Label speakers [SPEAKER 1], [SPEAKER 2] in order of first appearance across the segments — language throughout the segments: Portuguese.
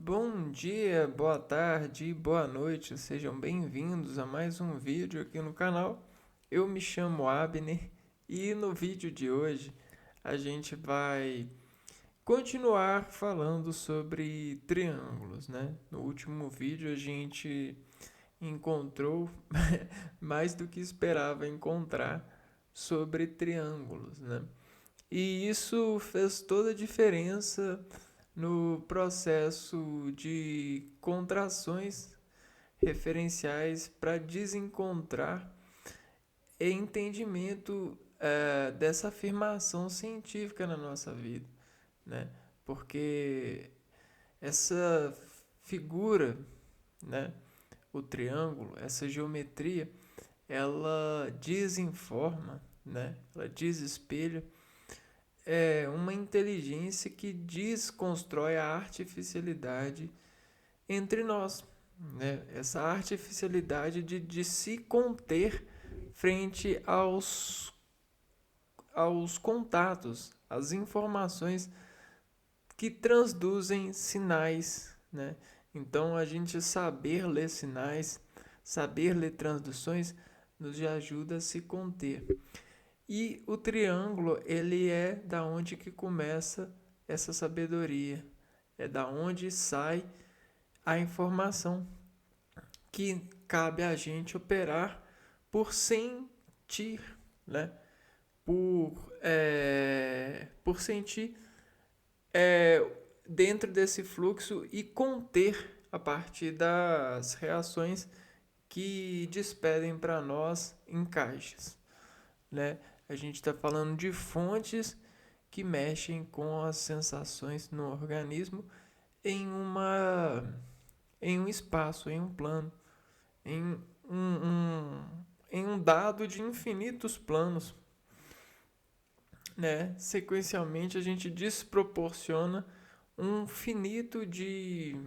[SPEAKER 1] Bom dia, boa tarde, boa noite, sejam bem-vindos a mais um vídeo aqui no canal. Eu me chamo Abner e no vídeo de hoje a gente vai continuar falando sobre triângulos, né? No último vídeo a gente encontrou mais do que esperava encontrar sobre triângulos, né? E isso fez toda a diferença no processo de contrações referenciais para desencontrar e entendimento dessa afirmação científica na nossa vida, né? Porque essa figura, né, o triângulo, essa geometria, ela desinforma, né? Ela desespelha uma inteligência que desconstrói a artificialidade entre nós, né? Essa artificialidade de se conter frente aos contatos, às informações que transduzem sinais, né? Então a gente saber ler sinais, saber ler transduções, nos ajuda a se conter. E o triângulo, ele é da onde que começa essa sabedoria. É da onde sai a informação que cabe a gente operar por sentir, né? Por sentir é, dentro desse fluxo e conter a partir das reações que despedem para nós em caixas, né? A gente está falando de fontes que mexem com as sensações no organismo em em um espaço, em um plano, em em um dado de infinitos planos, né? Sequencialmente a gente desproporciona um finito de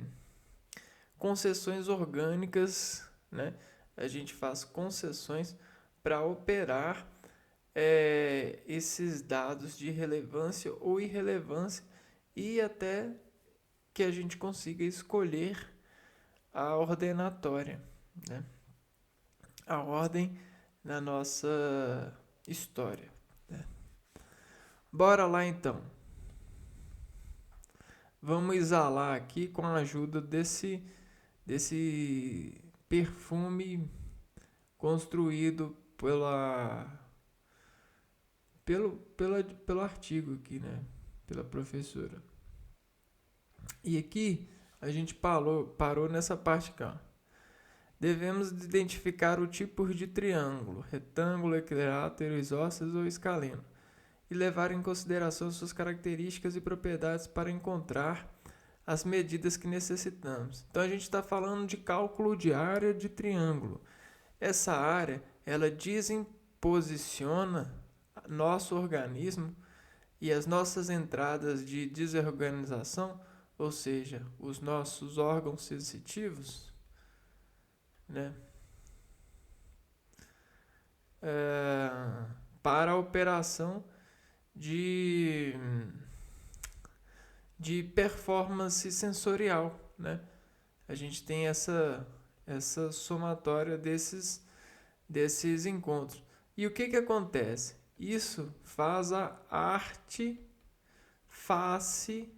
[SPEAKER 1] concessões orgânicas, né? A gente faz concessões para operar esses dados de relevância ou irrelevância e até que a gente consiga escolher a ordenatória, né? A ordem na nossa história, né? Bora lá então. Vamos exalar aqui com a ajuda desse perfume construído pelo artigo aqui, né? Pela professora. E aqui a gente parou nessa parte cá. Devemos identificar o tipo de triângulo, retângulo, equilátero, isósceles ou escaleno, e levar em consideração suas características e propriedades para encontrar as medidas que necessitamos. Então a gente está falando de cálculo de área de triângulo. Essa área, ela desimposiciona nosso organismo e as nossas entradas de desorganização, ou seja, os nossos órgãos sensitivos, né? Para a operação de, de performance sensorial, né? A gente tem essa somatória desses encontros. E o que acontece? Isso faz a arte face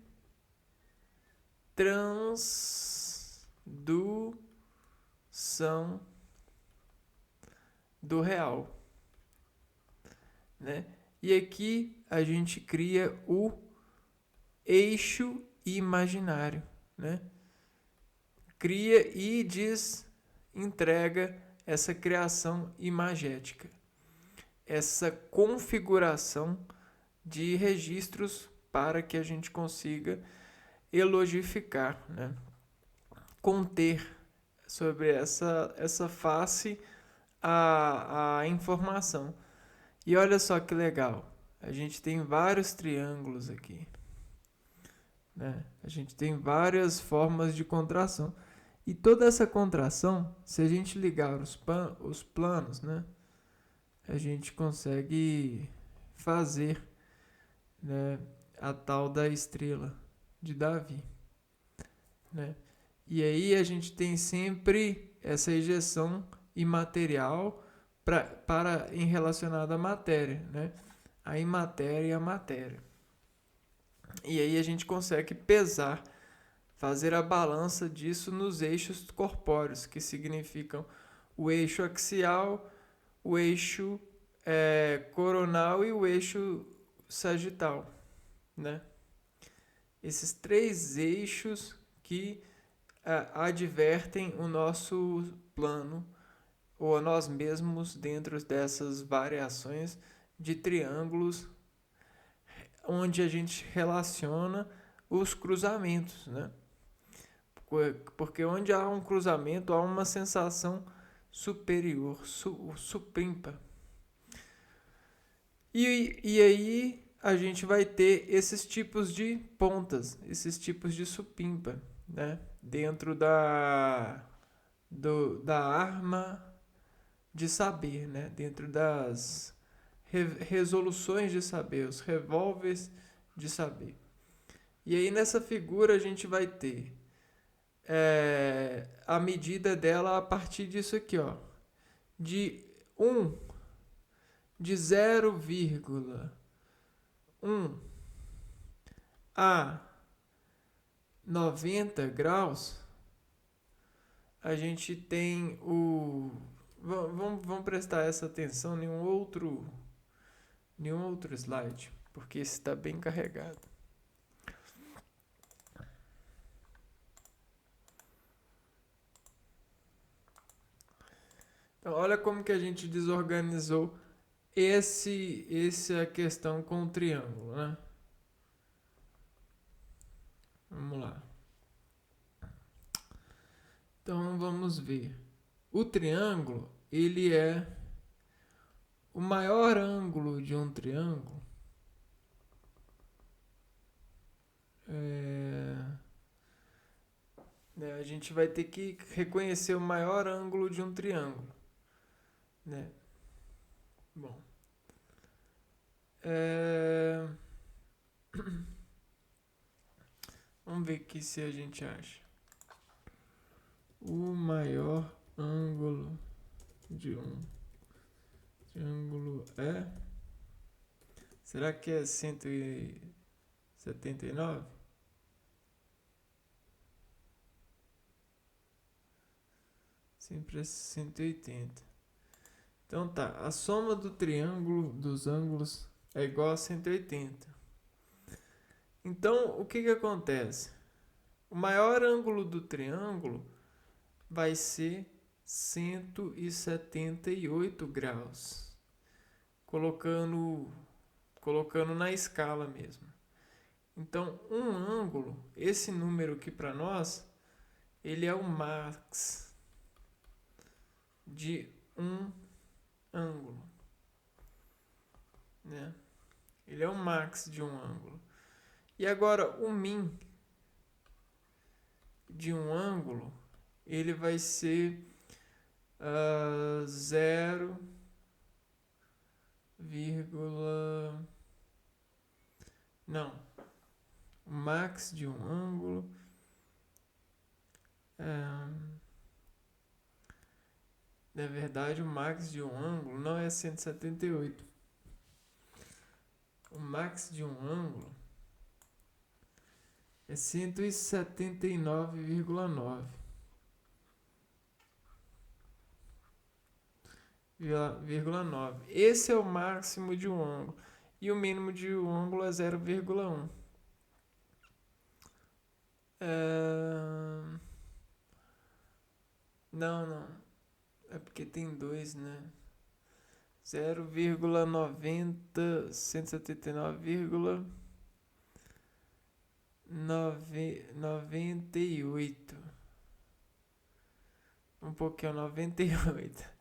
[SPEAKER 1] transdução do real, né? E aqui a gente cria o eixo imaginário, né? Cria e entrega essa criação imagética, essa configuração de registros para que a gente consiga elogificar, né? Conter sobre essa face a informação. E olha só que legal, a gente tem vários triângulos aqui, né? A gente tem várias formas de contração. E toda essa contração, se a gente ligar os planos, né, a gente consegue fazer, né, a tal da estrela de Davi. né? E aí a gente tem sempre essa ejeção imaterial para em relacionada à matéria, né? A imatéria e a matéria. E aí a gente consegue pesar, fazer a balança disso nos eixos corpóreos, que significam o eixo axial, o eixo coronal e o eixo sagital, né? Esses três eixos que advertem o nosso plano ou a nós mesmos dentro dessas variações de triângulos onde a gente relaciona os cruzamentos, né? Porque onde há um cruzamento há uma sensação superior, suprimpa. E aí a gente vai ter esses tipos de pontas, esses tipos de supimpa, né? Dentro da arma de saber, né? Dentro das resoluções de saber, os revólveres de saber. E aí nessa figura a gente vai ter a medida dela a partir disso aqui, ó, de 1, de 0,1 a 90 graus, a gente tem o... Vamos prestar essa atenção em nenhum outro slide, porque esse está bem carregado. Então, olha como que a gente desorganizou essa questão com o triângulo, né? Vamos lá. Então, vamos ver. O triângulo, ele é o maior ângulo de um triângulo. A gente vai ter que reconhecer o maior ângulo de um triângulo, né? Bom, vamos ver aqui se a gente acha. O maior ângulo de um triângulo é... Será que é 179? Sempre é 180. Então tá, a soma do triângulo dos ângulos é igual a 180. Então, o que acontece? O maior ângulo do triângulo vai ser 178 graus. Colocando na escala mesmo. Então, um ângulo, esse número aqui para nós, ele é o max de um ângulo, né? Ele é o max de um ângulo. E agora, o min de um ângulo, ele vai ser 0, não, o max de um ângulo na verdade o max de um ângulo não é 178. O max de um ângulo é 179,9. Esse é o máximo de um ângulo. E o mínimo de um ângulo é 0,1. Não. É porque tem dois, né? 0,90, 179,98. Um pouquinho, 98.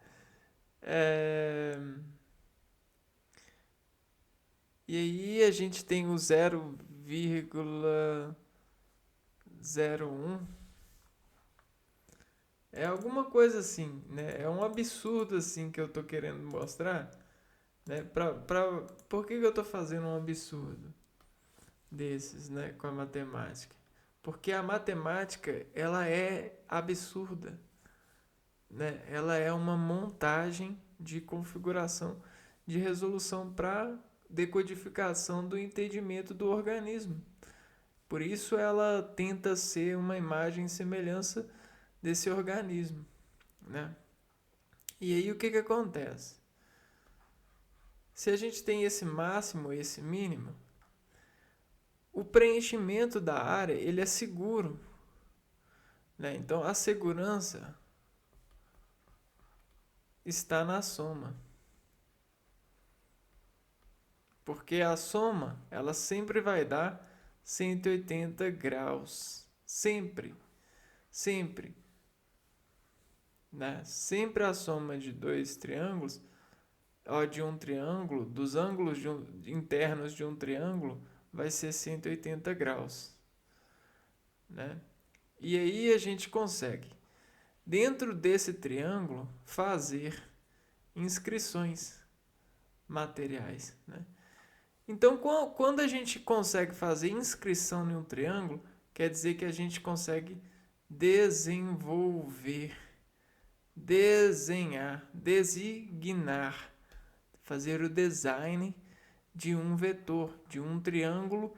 [SPEAKER 1] E aí a gente tem o 0,01. É alguma coisa assim, né? É um absurdo assim que eu tô querendo mostrar, né? Por que eu tô fazendo um absurdo desses, né, com a matemática? Porque a matemática, ela é absurda, né? Ela é uma montagem de configuração de resolução para decodificação do entendimento do organismo. Por isso ela tenta ser uma imagem e semelhança desse organismo, né? E aí o que que acontece? Se a gente tem esse máximo e esse mínimo, o preenchimento da área ele é seguro, né? Então a segurança está na soma. Porque a soma, ela sempre vai dar 180 graus. Sempre. Sempre. Né? Sempre a soma de dois triângulos, ou de um triângulo, dos ângulos internos de um triângulo, vai ser 180 graus. Né? E aí a gente consegue, dentro desse triângulo, fazer inscrições materiais. Né? Então, quando a gente consegue fazer inscrição em um triângulo, quer dizer que a gente consegue desenvolver, desenhar, designar, fazer o design de um vetor, de um triângulo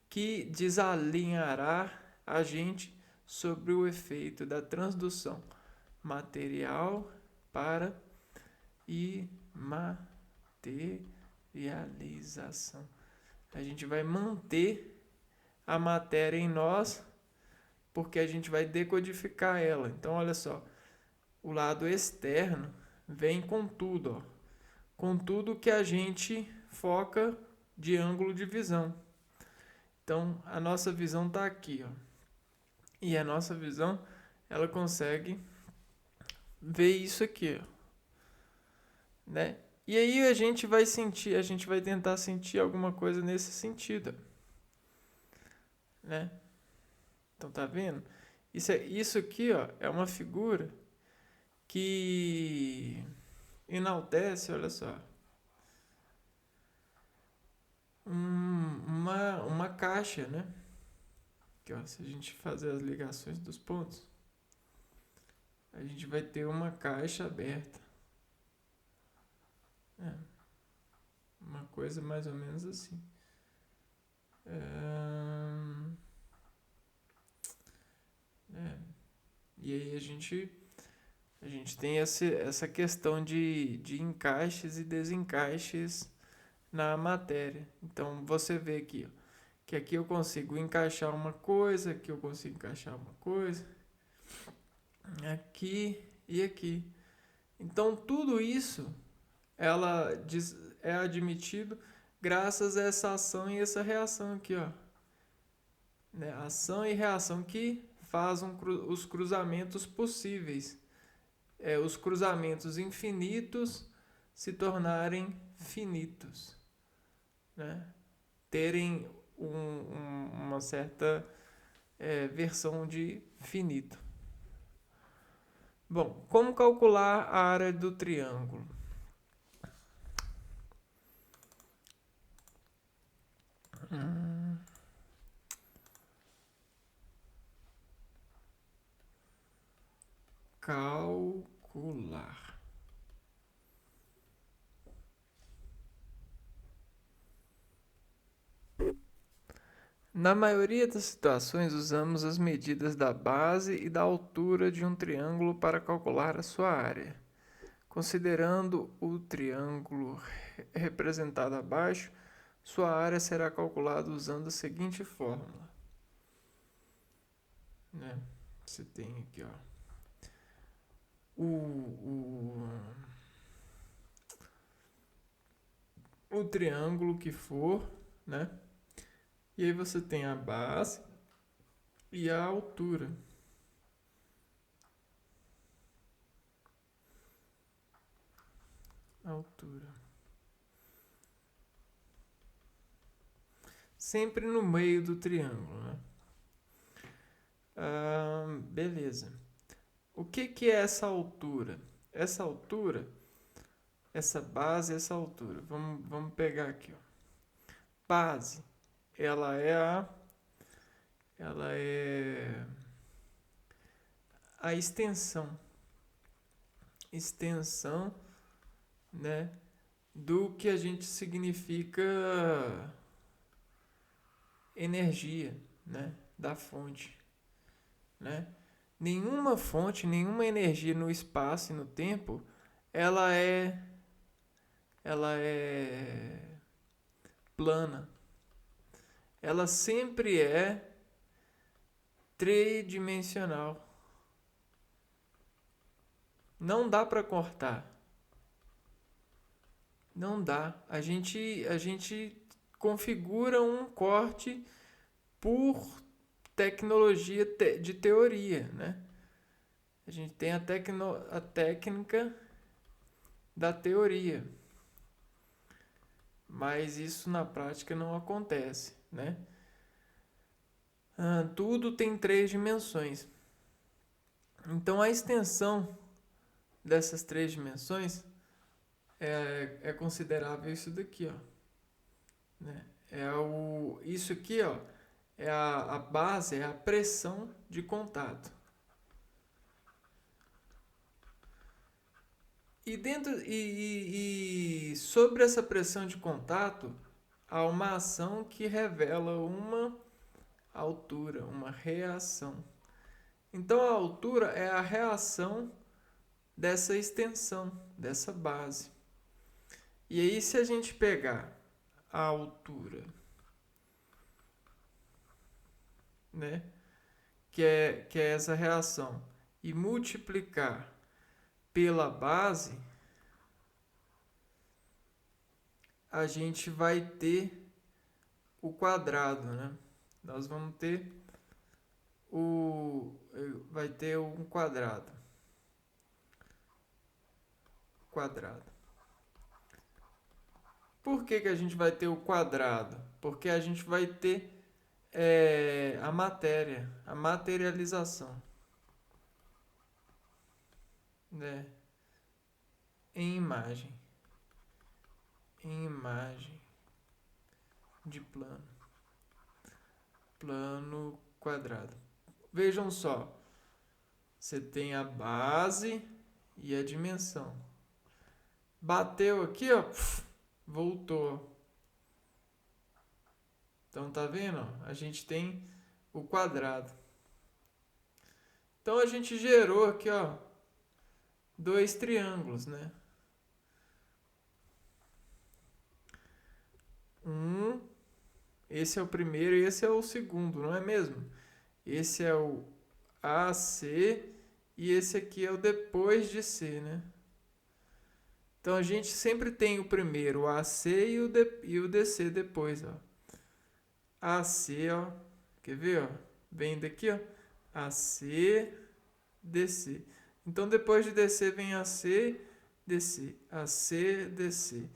[SPEAKER 1] que desalinhará a gente sobre o efeito da transdução material para imaterialização. A gente vai manter a matéria em nós porque a gente vai decodificar ela. Então, olha só, o lado externo vem com tudo, ó, com tudo que a gente foca de ângulo de visão. Então, a nossa visão está aqui, ó, e a nossa visão ela consegue ver isso aqui, ó, né? E aí a gente vai tentar sentir alguma coisa nesse sentido, né? Então tá vendo? Isso aqui, ó, é uma figura que enaltece, olha só, uma caixa, né? Que, ó, se a gente fazer as ligações dos pontos, a gente vai ter uma caixa aberta. É, uma coisa mais ou menos assim. E aí a gente tem essa questão de encaixes e desencaixes na matéria. Então você vê aqui, ó, que aqui eu consigo encaixar uma coisa, aqui eu consigo encaixar uma coisa, aqui e aqui. Então tudo isso é admitido graças a essa ação e essa reação aqui, ó. Né? Ação e reação que fazem os cruzamentos possíveis. Os cruzamentos infinitos se tornarem finitos. Né? Terem uma certa versão de finito. Bom, como calcular a área do triângulo? Calcular. Na maioria das situações, usamos as medidas da base e da altura de um triângulo para calcular a sua área. Considerando o triângulo representado abaixo, sua área será calculada usando a seguinte fórmula. Né? Você tem aqui, ó, o triângulo que for, né? E aí você tem a base e a altura. Altura. Sempre no meio do triângulo, né? Beleza. O que é essa altura? Essa altura, essa base, essa altura. Vamos pegar aqui, ó. Base, ela é ela é a extensão, né, do que a gente significa energia, né, da fonte, né? Nenhuma fonte, nenhuma energia no espaço e no tempo, ela é ela é plana. Ela sempre é tridimensional. Não dá para cortar. Não dá. A gente configura um corte por tecnologia de teoria, né? A gente tem a técnica da teoria, mas isso na prática não acontece, né? Tudo tem 3 dimensões. Então a extensão dessas 3 dimensões é considerável isso daqui, ó, né? Isso aqui, ó, é a base, é a pressão de contato. E sobre essa pressão de contato, há uma ação que revela uma altura, uma reação. Então a altura é a reação dessa extensão, dessa base. E aí, se a gente pegar a altura, né, que é essa reação, e multiplicar pela base, a gente vai ter o quadrado, né? Nós vamos ter vai ter um quadrado. Por que a gente vai ter o quadrado? Porque a gente vai ter a matéria, a materialização, né? Em imagem de plano quadrado. Vejam só, você tem a base e a dimensão. Bateu aqui, ó, voltou. Então tá vendo? A gente tem o quadrado. Então a gente gerou aqui, ó, 2 triângulos, né? Esse é o primeiro e esse é o segundo, não é mesmo? Esse é o AC e esse aqui é o depois de C, né? Então a gente sempre tem o primeiro, o AC e o DC depois, ó. AC, ó. Quer ver, ó? Vem daqui, ó. AC, DC. Então depois de DC vem AC, DC. AC, DC.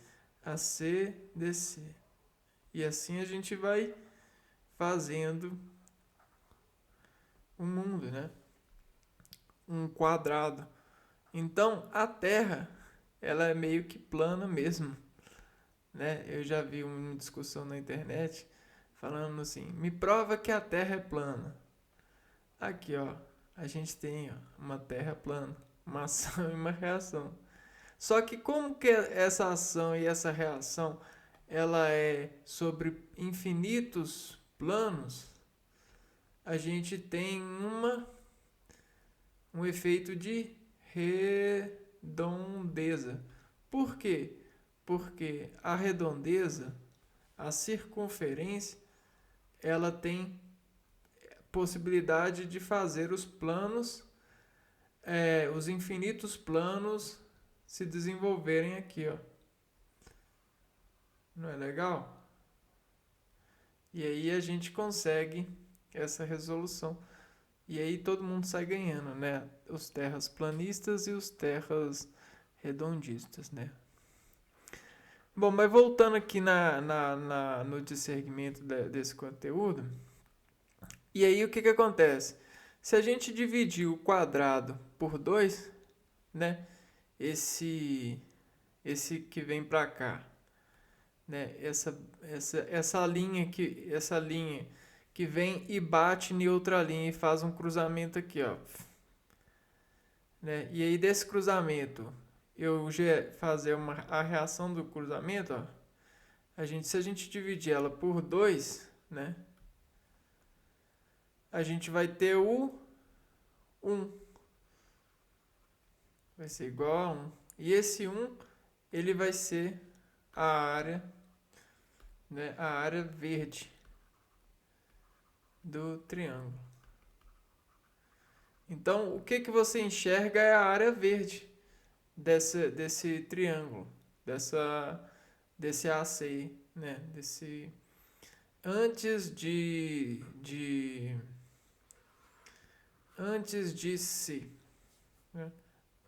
[SPEAKER 1] AC, DC. E assim a gente vai fazendo um mundo, né? Um quadrado. Então a Terra, ela é meio que plana mesmo, né? Eu já vi uma discussão na internet falando assim: me prova que a Terra é plana. Aqui, ó, a gente tem, ó, uma Terra plana, uma ação e uma reação. Só que como que essa ação e essa reação ela é sobre infinitos planos, a gente tem um efeito de redondeza. Por quê? Porque a redondeza, a circunferência, ela tem possibilidade de fazer os planos, os infinitos planos se desenvolverem aqui, ó. Não é legal? E aí a gente consegue essa resolução. E aí todo mundo sai ganhando, né? Os terraplanistas e os terras redondistas, né? Bom, mas voltando aqui no discernimento desse conteúdo, e aí o que acontece? Se a gente dividir o quadrado por 2, né? Esse que vem para cá, né? Essa linha que que vem e bate em outra linha e faz um cruzamento aqui, ó. Né? E aí desse cruzamento, eu já fazer a reação do cruzamento, ó. Se a gente dividir ela por 2, né? A gente vai ter o 1. Vai ser igual a 1. E esse 1, ele vai ser a área, né? A área verde do triângulo. Então, o que você enxerga é a área verde desse triângulo, desse AC aí, né? Antes de se, né?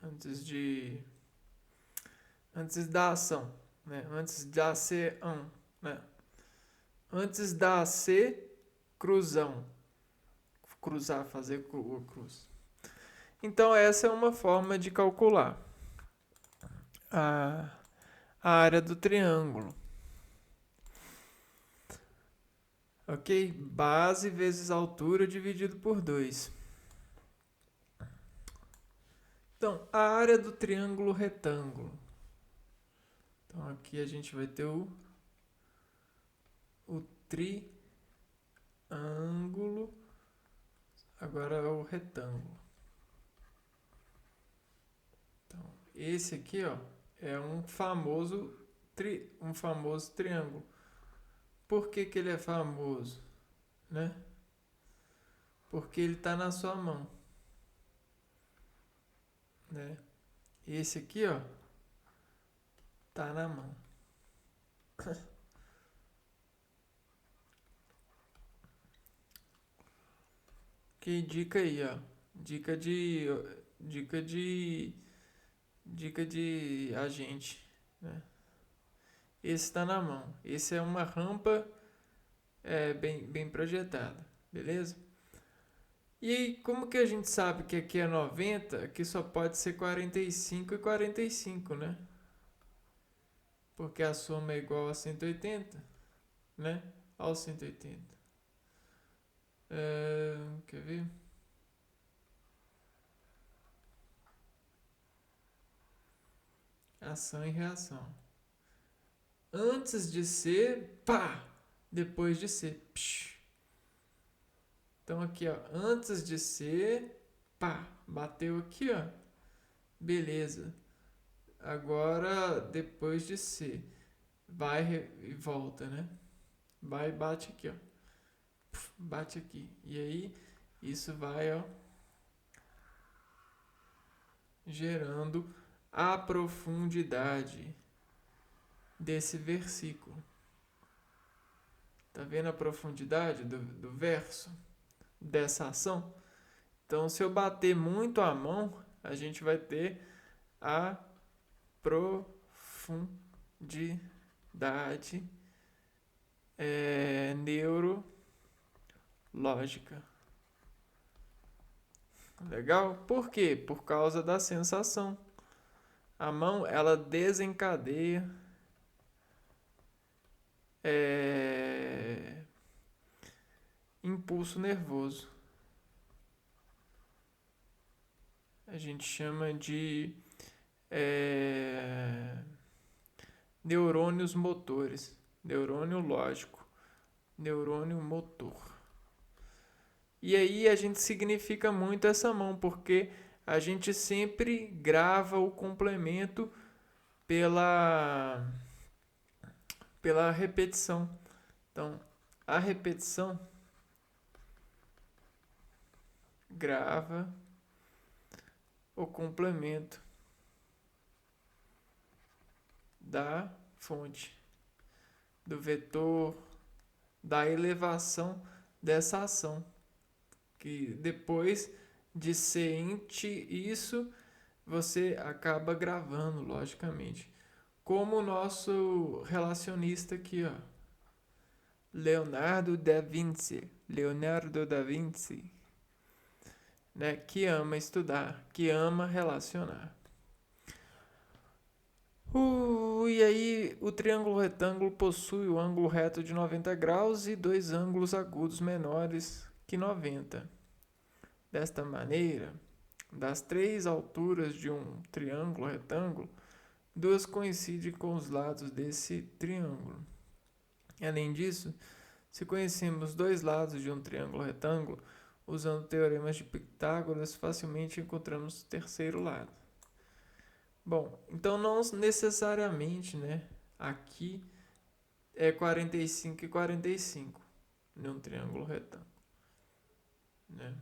[SPEAKER 1] Antes da ação, né? Antes da ação, né? Antes da ser cruzão, cruzar, fazer cruz. Então essa é uma forma de calcular a, a área do triângulo. Ok? Base vezes altura dividido por 2. Então, a área do triângulo retângulo. Então, aqui a gente vai ter o triângulo. Agora é o retângulo. Então, esse aqui, ó, é um famoso triângulo. Por que ele é famoso? Né? Porque ele está na sua mão. Né? Esse aqui, ó, tá na mão. Que dica aí, ó. Dica de agente, né? Esse está na mão. Esse é uma rampa bem projetada, beleza? E aí, como que a gente sabe que aqui é 90, que só pode ser 45 e 45, né? Porque a soma é igual a 180, né? Ao 180. Quer ver? Ação e reação. Antes de ser, pá! Depois de ser, psh. Então aqui, ó, antes de ser, pá, bateu aqui, ó. Beleza. Agora, depois de ser, vai e volta, né? Vai e bate aqui, ó. Bate aqui. E aí, isso vai, ó, gerando a profundidade desse versículo. Tá vendo a profundidade do verso? Dessa ação? Então, se eu bater muito a mão, a gente vai ter a profundidade neurológica. Legal? Por quê? Por causa da sensação. A mão, ela desencadeia impulso nervoso. A gente chama de neurônios motores, neurônio lógico, neurônio motor. E aí a gente significa muito essa mão, porque a gente sempre grava o complemento pela repetição. Então, a repetição grava o complemento da fonte, do vetor, da elevação dessa ação. Que depois de ciente isso, você acaba gravando, logicamente. Como o nosso relacionista aqui, ó. Leonardo da Vinci, né, que ama estudar, que ama relacionar. E aí o triângulo retângulo possui o ângulo reto de 90 graus e dois ângulos agudos menores que 90. Desta maneira, das três alturas de um triângulo retângulo, duas coincidem com os lados desse triângulo. Além disso, se conhecemos dois lados de um triângulo retângulo, usando teoremas de Pitágoras, facilmente encontramos o terceiro lado. Bom, então não necessariamente, né? Aqui é 45 e 45 num triângulo retângulo, né?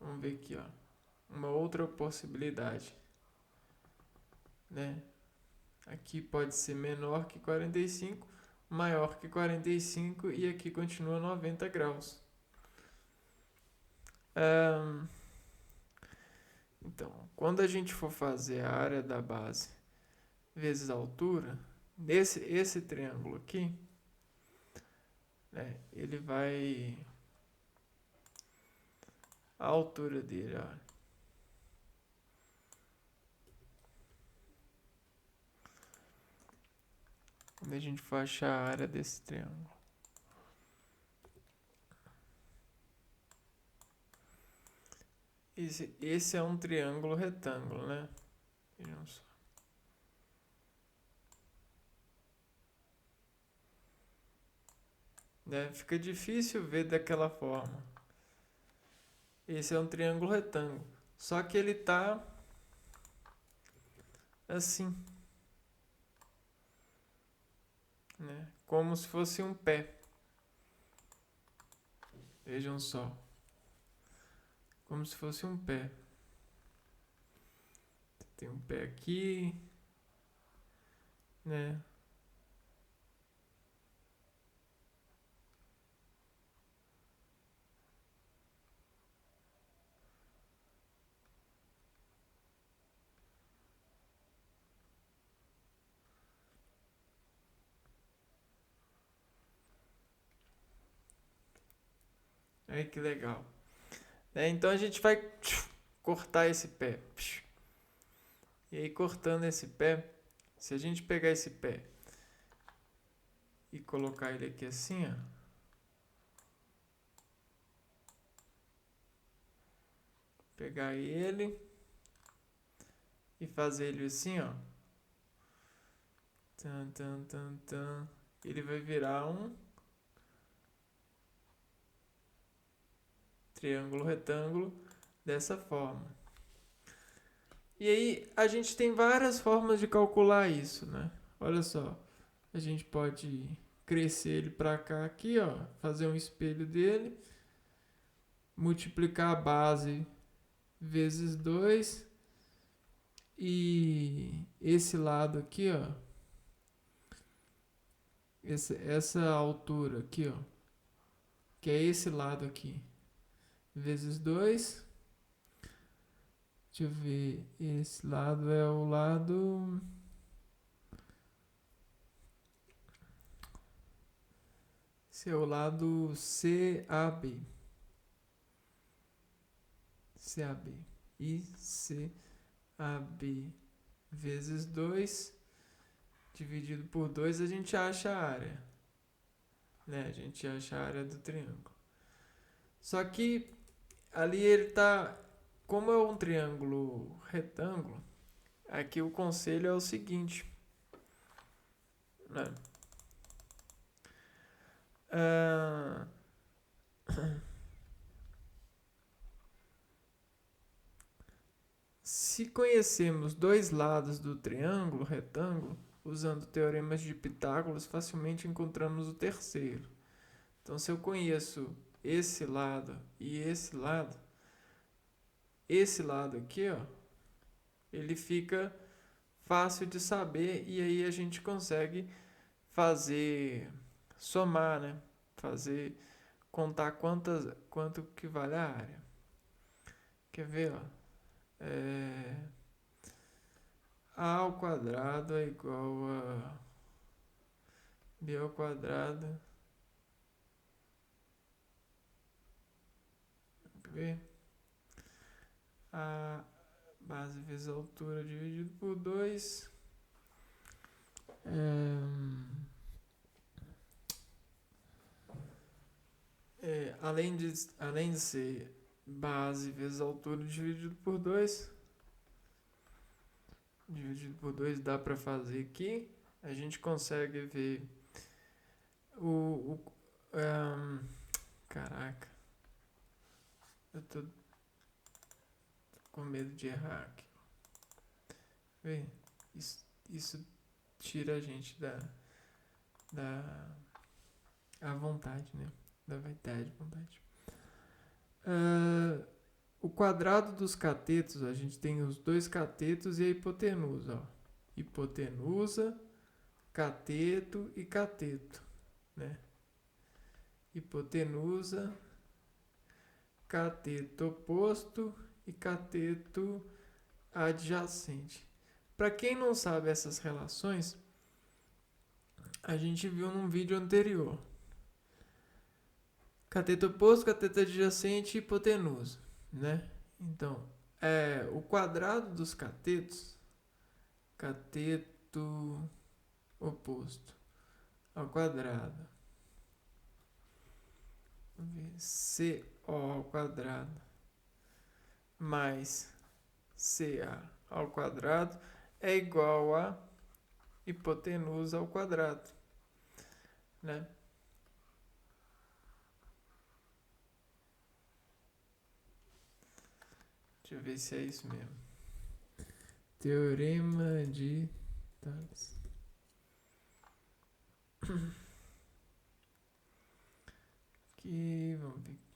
[SPEAKER 1] Vamos ver aqui, ó, uma outra possibilidade, né? Aqui pode ser menor que 45, maior que 45 e aqui continua 90 graus. Então, quando a gente for fazer a área da base vezes a altura, esse triângulo aqui, né, ele vai... A altura dele, ó. Quando a gente for achar a área desse triângulo. Esse é um triângulo retângulo, né? Vejam só. Né? Fica difícil ver daquela forma. Esse é um triângulo retângulo. Só que ele tá assim, né? Como se fosse um pé. Vejam só. Como se fosse um pé. Tem um pé aqui, né? Aí que legal. Então a gente vai cortar esse pé. E aí cortando esse pé, se a gente pegar esse pé e colocar ele aqui assim, ó. Pegar ele e fazer ele assim, ó. Tan, tan, tan, tan. Ele vai virar um triângulo retângulo dessa forma. E aí a gente tem várias formas de calcular isso, né? Olha só, a gente pode crescer ele para cá aqui, ó, fazer um espelho dele, multiplicar a base vezes 2 e esse lado aqui, ó, essa altura aqui, ó, que é esse lado aqui, vezes 2. Deixa eu ver, esse lado é o lado... Esse é o lado CAB. CAB. E CAB vezes 2 dividido por 2 a gente acha a área. Né? A gente acha a área do triângulo. Só que ali ele tá... Como é um triângulo retângulo, aqui o conselho é o seguinte, né? Se conhecemos dois lados do triângulo retângulo, usando teoremas de Pitágoras, facilmente encontramos o terceiro. Então, se eu conheço esse lado e esse lado aqui, ó, ele fica fácil de saber e aí a gente consegue fazer, somar, né? Fazer, contar quanto que vale a área. Quer ver, ó? A ao quadrado é igual a B ao quadrado. Ver? A Base vezes altura dividido por 2. Além de ser base vezes altura dividido por 2, dá para fazer aqui. A gente consegue ver caraca, eu tô com medo de errar aqui. Vê, isso tira a gente da a vontade, né? Da vaidade, vontade. O quadrado dos catetos, a gente tem os dois catetos e a hipotenusa, ó. Hipotenusa, cateto e cateto, né? Hipotenusa, cateto oposto e cateto adjacente. Para quem não sabe essas relações, a gente viu num vídeo anterior. Cateto oposto, cateto adjacente e hipotenusa, né? Então, o quadrado dos catetos, cateto oposto ao quadrado, CO ao quadrado mais CA ao quadrado é igual a hipotenusa ao quadrado, né? Deixa eu ver se é isso mesmo. Teorema de Tales. Aqui, vamos ver.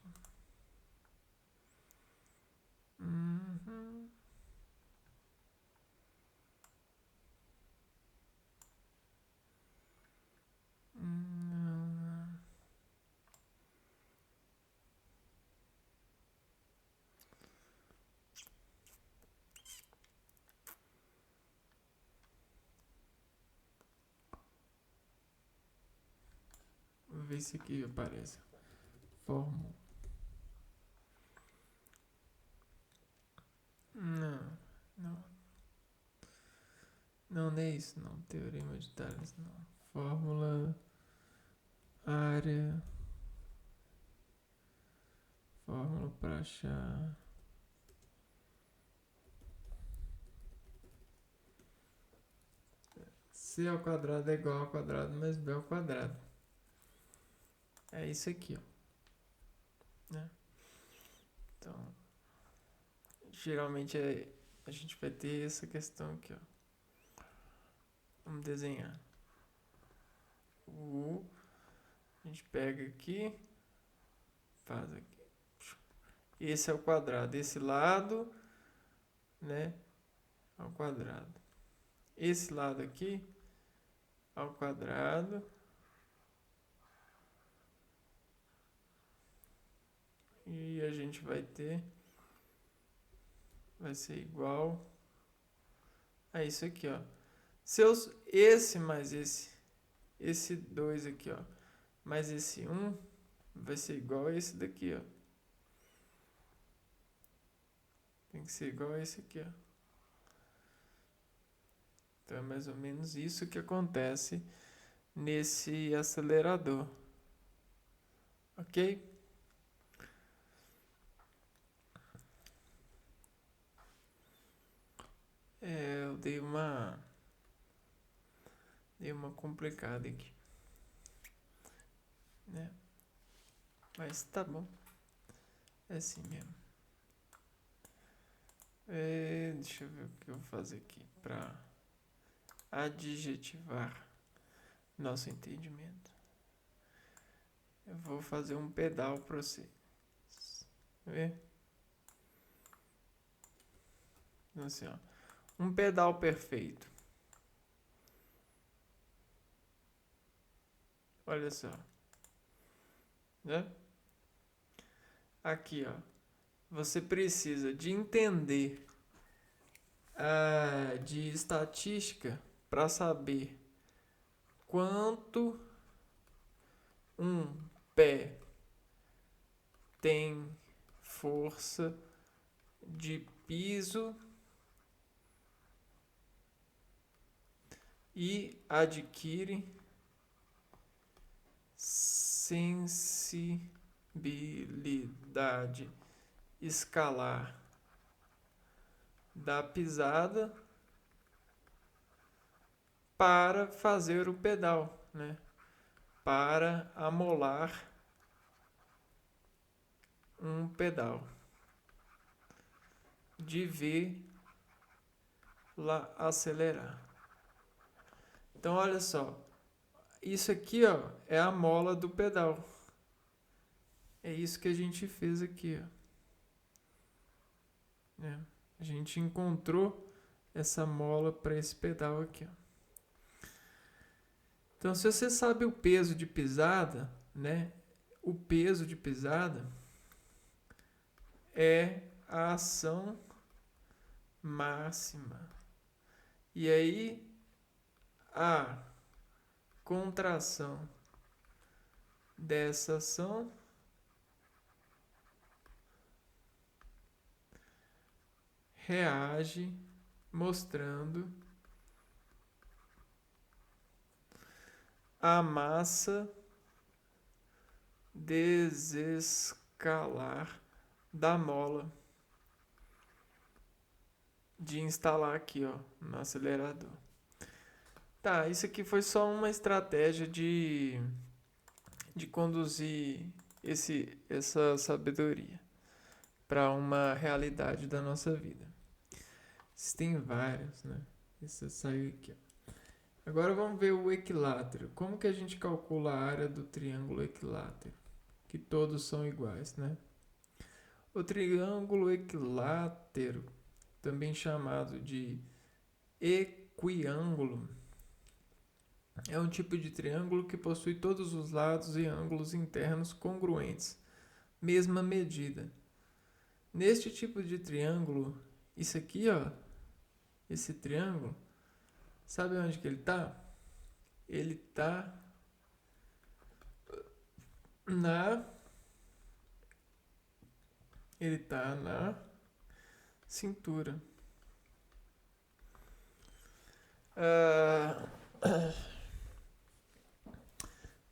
[SPEAKER 1] Vou ver se aqui aparece. Fórmula. Não é isso, não. Teorema de Tales, não. Fórmula, área, fórmula para achar. C ao quadrado é igual ao quadrado mais B ao quadrado. É isso aqui, ó. Né? Então, geralmente a gente vai ter essa questão aqui, ó. Vamos desenhar. A gente pega aqui, faz aqui. Esse é o quadrado, esse lado, né, ao quadrado. Esse lado aqui ao quadrado. E a gente vai ser igual a isso aqui, ó. Esse mais esse 2 aqui, ó, mais esse 1 vai ser igual a esse daqui, ó. Tem que ser igual a esse aqui, ó. Então é mais ou menos isso que acontece nesse acelerador. Ok? Eu dei uma complicada aqui, né? Mas tá bom. É assim mesmo. Deixa eu ver o que eu vou fazer aqui para adjetivar nosso entendimento. Eu vou fazer um pedal para você. Ver? Assim, ó. Um pedal perfeito. Olha só. Né? Aqui, ó. Você precisa de entender de estatística para saber quanto um pé tem força de piso e adquire sensibilidade escalar da pisada para fazer o pedal, né? Para amolar um pedal. De V lá acelerar. Então olha só, isso aqui, ó, é a mola do pedal. É isso que a gente fez aqui, ó. A gente encontrou essa mola para esse pedal aqui, ó. Então, se você sabe o peso de pisada, né? O peso de pisada é a ação máxima. E aí, a contração dessa ação reage mostrando a massa desescalar da mola de instalar aqui, ó, no acelerador. Tá, isso aqui foi só uma estratégia de conduzir essa sabedoria para uma realidade da nossa vida. Existem vários, né? Esse saiu aqui, ó. Agora vamos ver o equilátero. Como que a gente calcula a área do triângulo equilátero? Que todos são iguais, né? O triângulo equilátero, também chamado de equiângulo, é um tipo de triângulo que possui todos os lados e ângulos internos congruentes, mesma medida. Neste tipo de triângulo, isso aqui, ó, esse triângulo, sabe onde que ele está? Ele está na cintura.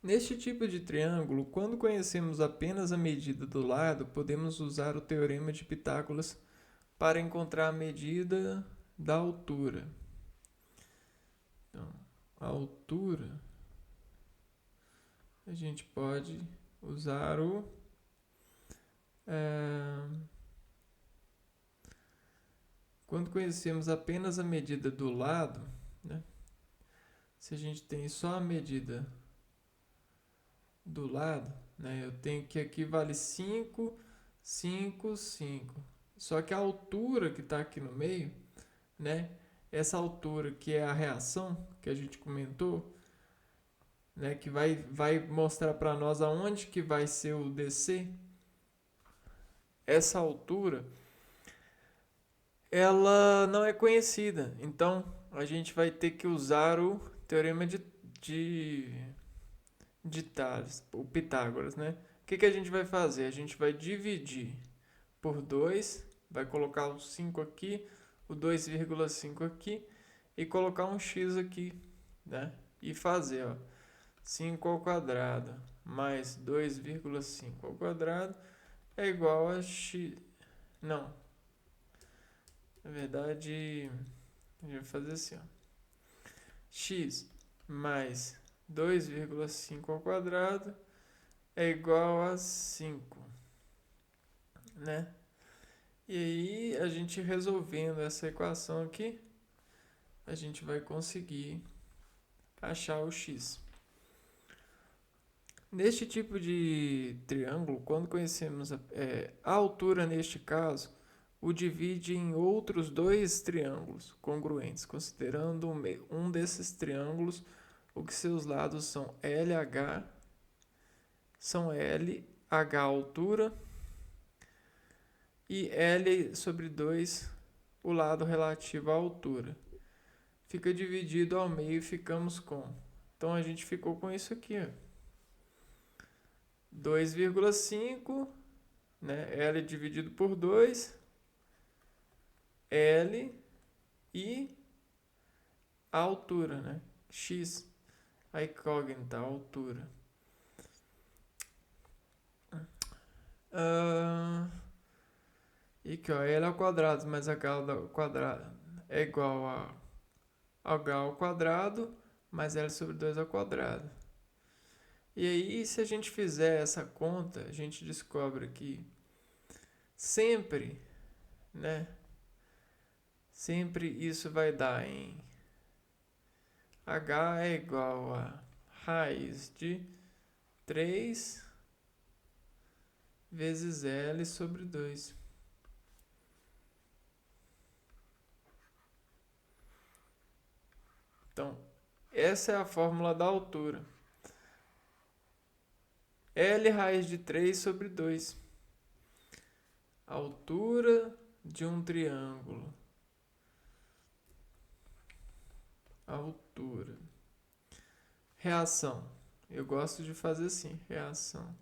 [SPEAKER 1] Neste tipo de triângulo, quando conhecemos apenas a medida do lado, podemos usar o teorema de Pitágoras para encontrar a medida da altura. Então, a altura, a gente pode usar quando conhecemos apenas a medida do lado, né? Se a gente tem só a medida do lado, né? Eu tenho que aqui vale 5, 5, 5. Só que a altura que está aqui no meio, né? Essa altura que é a reação que a gente comentou, né? Que vai mostrar para nós aonde que vai ser o DC. Essa altura, ela não é conhecida. Então, a gente vai ter que usar o teorema de Tales, o Pitágoras, né? O que a gente vai fazer? A gente vai dividir por 2, vai colocar o 5 aqui, o 2,5 aqui e colocar um x aqui, né? E fazer, ó, 5 ao quadrado mais 2,5 ao quadrado é igual a x... Não. Na verdade, a gente vai fazer assim, ó. X mais 2,5 ao quadrado é igual a 5, né? E aí, a gente resolvendo essa equação aqui, a gente vai conseguir achar o x. Neste tipo de triângulo, quando conhecemos a altura neste caso, o divide em outros dois triângulos congruentes, considerando um desses triângulos o que seus lados são LH, são LH altura e L sobre 2 o lado relativo à altura. Fica dividido ao meio e ficamos com. Então a gente ficou com isso aqui, ó. 2,5, né? L dividido por 2, L e a altura, né? x. A incógnita, a altura. E que ó, L ao quadrado mais H ao quadrado é igual a H ao quadrado mais L sobre 2 ao quadrado. E aí, se a gente fizer essa conta, a gente descobre que sempre, né? Sempre isso vai dar em H é igual a raiz de 3 vezes L sobre 2. Então, essa é a fórmula da altura. L raiz de 3 sobre 2. Altura de um triângulo. Altura. Reação. Eu gosto de fazer assim, reação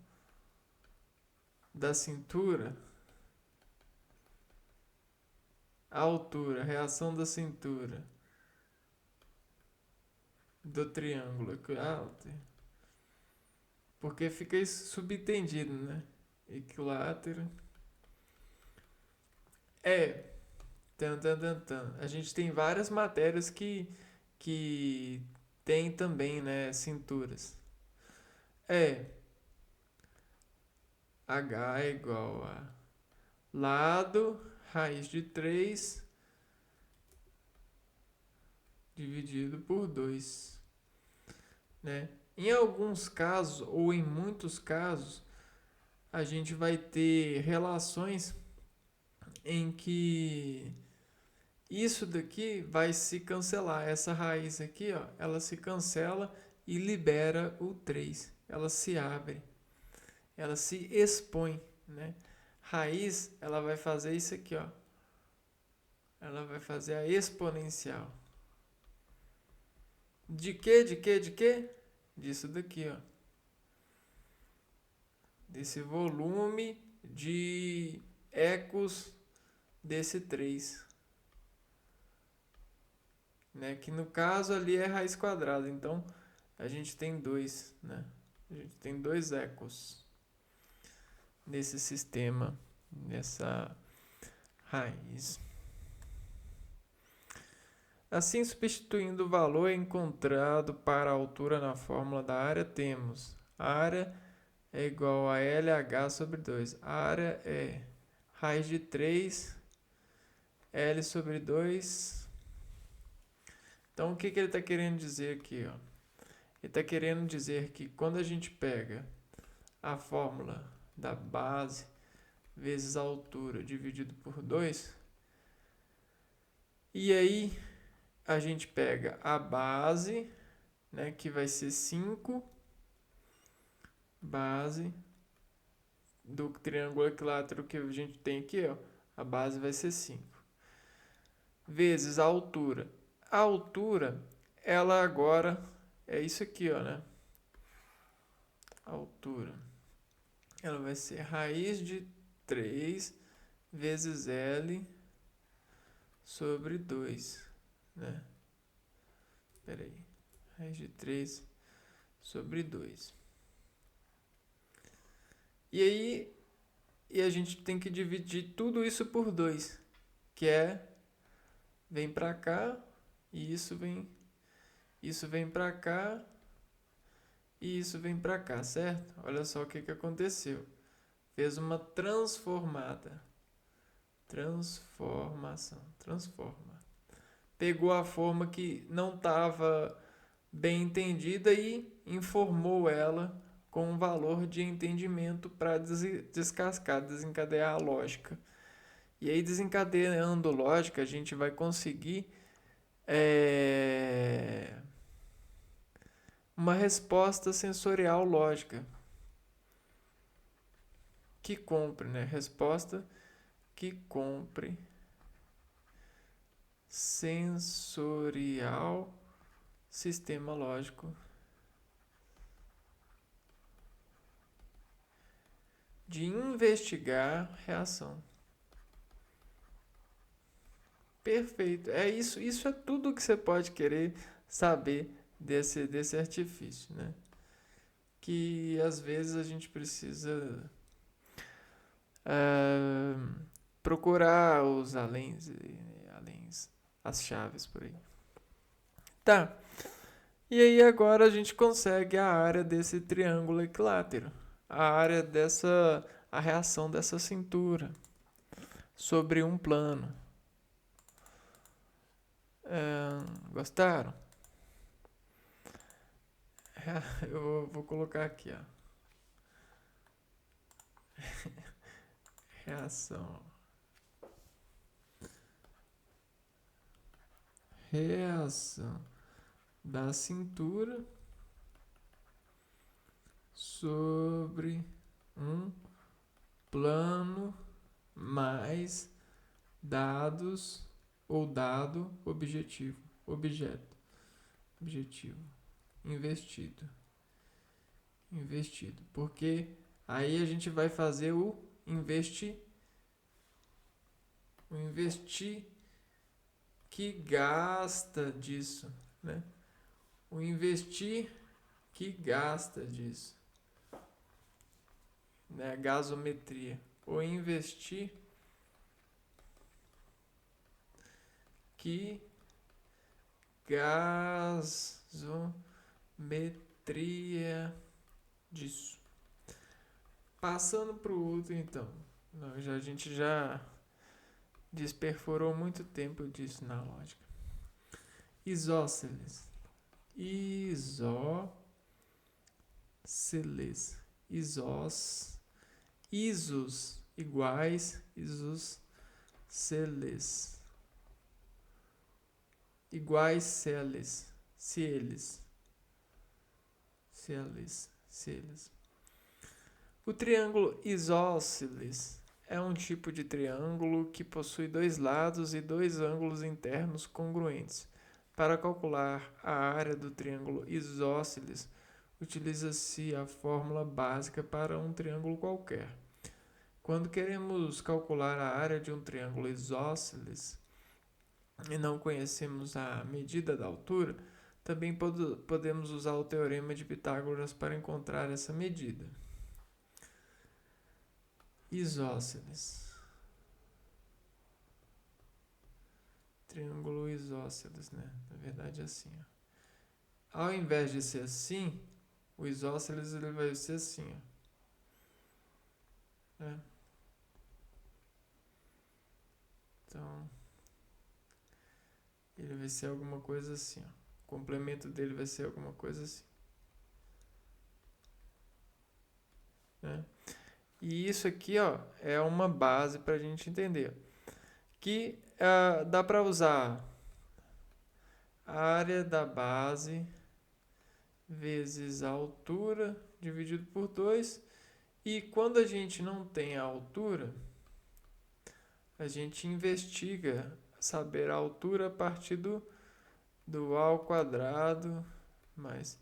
[SPEAKER 1] da cintura. Altura, reação da cintura do triângulo equilátero. Porque fica isso subentendido, né? Equilátero. A gente tem várias matérias que tem também, né, cinturas. H é igual a lado, raiz de 3 dividido por 2, né? Em alguns casos, ou em muitos casos, a gente vai ter relações em que isso daqui vai se cancelar. Essa raiz aqui, ó, ela se cancela e libera o 3. Ela se abre. Ela se expõe, né? Raiz, ela vai fazer isso aqui, ó. Ela vai fazer a exponencial. De quê? De quê? De quê? Disso daqui, ó. Desse volume de ecos desse 3. Né? Que no caso ali é raiz quadrada. Então, a gente tem 2, né? A gente tem 2 ecos nesse sistema, nessa raiz. Assim, substituindo o valor encontrado para a altura na fórmula da área, temos a área é igual a LH sobre 2. A área é raiz de 3 L sobre 2. Então, o que ele está querendo dizer aqui? Ó? Ele está querendo dizer que quando a gente pega a fórmula da base vezes a altura dividido por 2, e aí a gente pega a base, né, que vai ser 5, base do triângulo equilátero que a gente tem aqui, ó, a base vai ser 5, vezes a altura. A altura, ela agora é isso aqui, ó, né? A altura. Ela vai ser raiz de 3 vezes L sobre 2, né? Espera aí. Raiz de 3 sobre 2. E aí, a gente tem que dividir tudo isso por 2, que vem para cá e isso vem para cá e isso vem para cá, certo? Olha só o que aconteceu. Fez uma transformada. Transforma. Pegou a forma que não estava bem entendida e informou ela com um valor de entendimento para descascar, desencadear a lógica. E aí, desencadeando lógica, a gente vai conseguir uma resposta sensorial lógica que compre, né? Resposta que compre sensorial sistema lógico de investigar reação. Perfeito. É isso. Isso é tudo que você pode querer saber desse artifício, né? Que às vezes a gente precisa ah, procurar os aléns, as chaves por aí. Tá. E aí agora a gente consegue a área desse triângulo equilátero, a reação dessa cintura sobre um plano. Gostaram? Eu vou colocar aqui, ó. Reação. Reação da cintura sobre um plano mais dados ou dado objeto, investido, porque aí a gente vai fazer o investir que gasta disso, né? O investir que gasta disso, né? Gasometria. O investir que gasometria disso. Passando para o outro, então. A gente já desperforou muito tempo disso na lógica. Isósceles. Isos iguais, isósceles iguais se eles. O triângulo isósceles é um tipo de triângulo que possui dois lados e dois ângulos internos congruentes. Para calcular a área do triângulo isósceles, utiliza-se a fórmula básica para um triângulo qualquer. Quando queremos calcular a área de um triângulo isósceles e não conhecemos a medida da altura, também podemos usar o teorema de Pitágoras para encontrar essa medida. Isósceles. Triângulo isósceles, né? Na verdade é assim, ó. Ao invés de ser assim, o isósceles ele vai ser assim, ó. É. Então, ele vai ser alguma coisa assim, ó. O complemento dele vai ser alguma coisa assim. Né? E isso aqui, ó, é uma base para a gente entender. Que dá para usar a área da base vezes a altura dividido por 2. E quando a gente não tem a altura, a gente investiga saber a altura a partir do A ao quadrado mais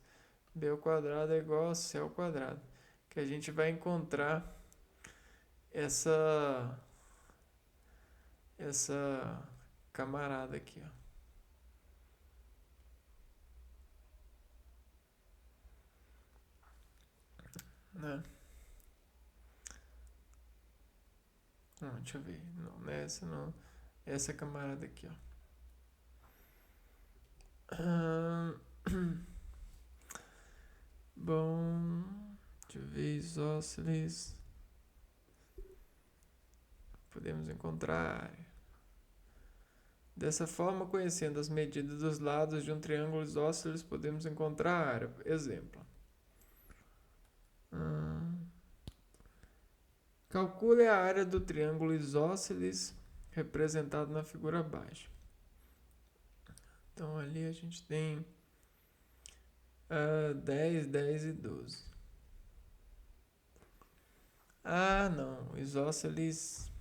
[SPEAKER 1] B ao quadrado é igual a C ao quadrado. Que a gente vai encontrar essa camarada aqui, ó. Né? Não, deixa eu ver. Não é essa não. É essa camarada aqui, ó. Bom, deixa eu ver. Isósceles. Podemos encontrar. Dessa forma, conhecendo as medidas dos lados de um triângulo isósceles, podemos encontrar a área. Exemplo. Calcule a área do triângulo isósceles representado na figura abaixo. Então ali a gente tem 10, 10 e 12. Ah, não. Isósceles.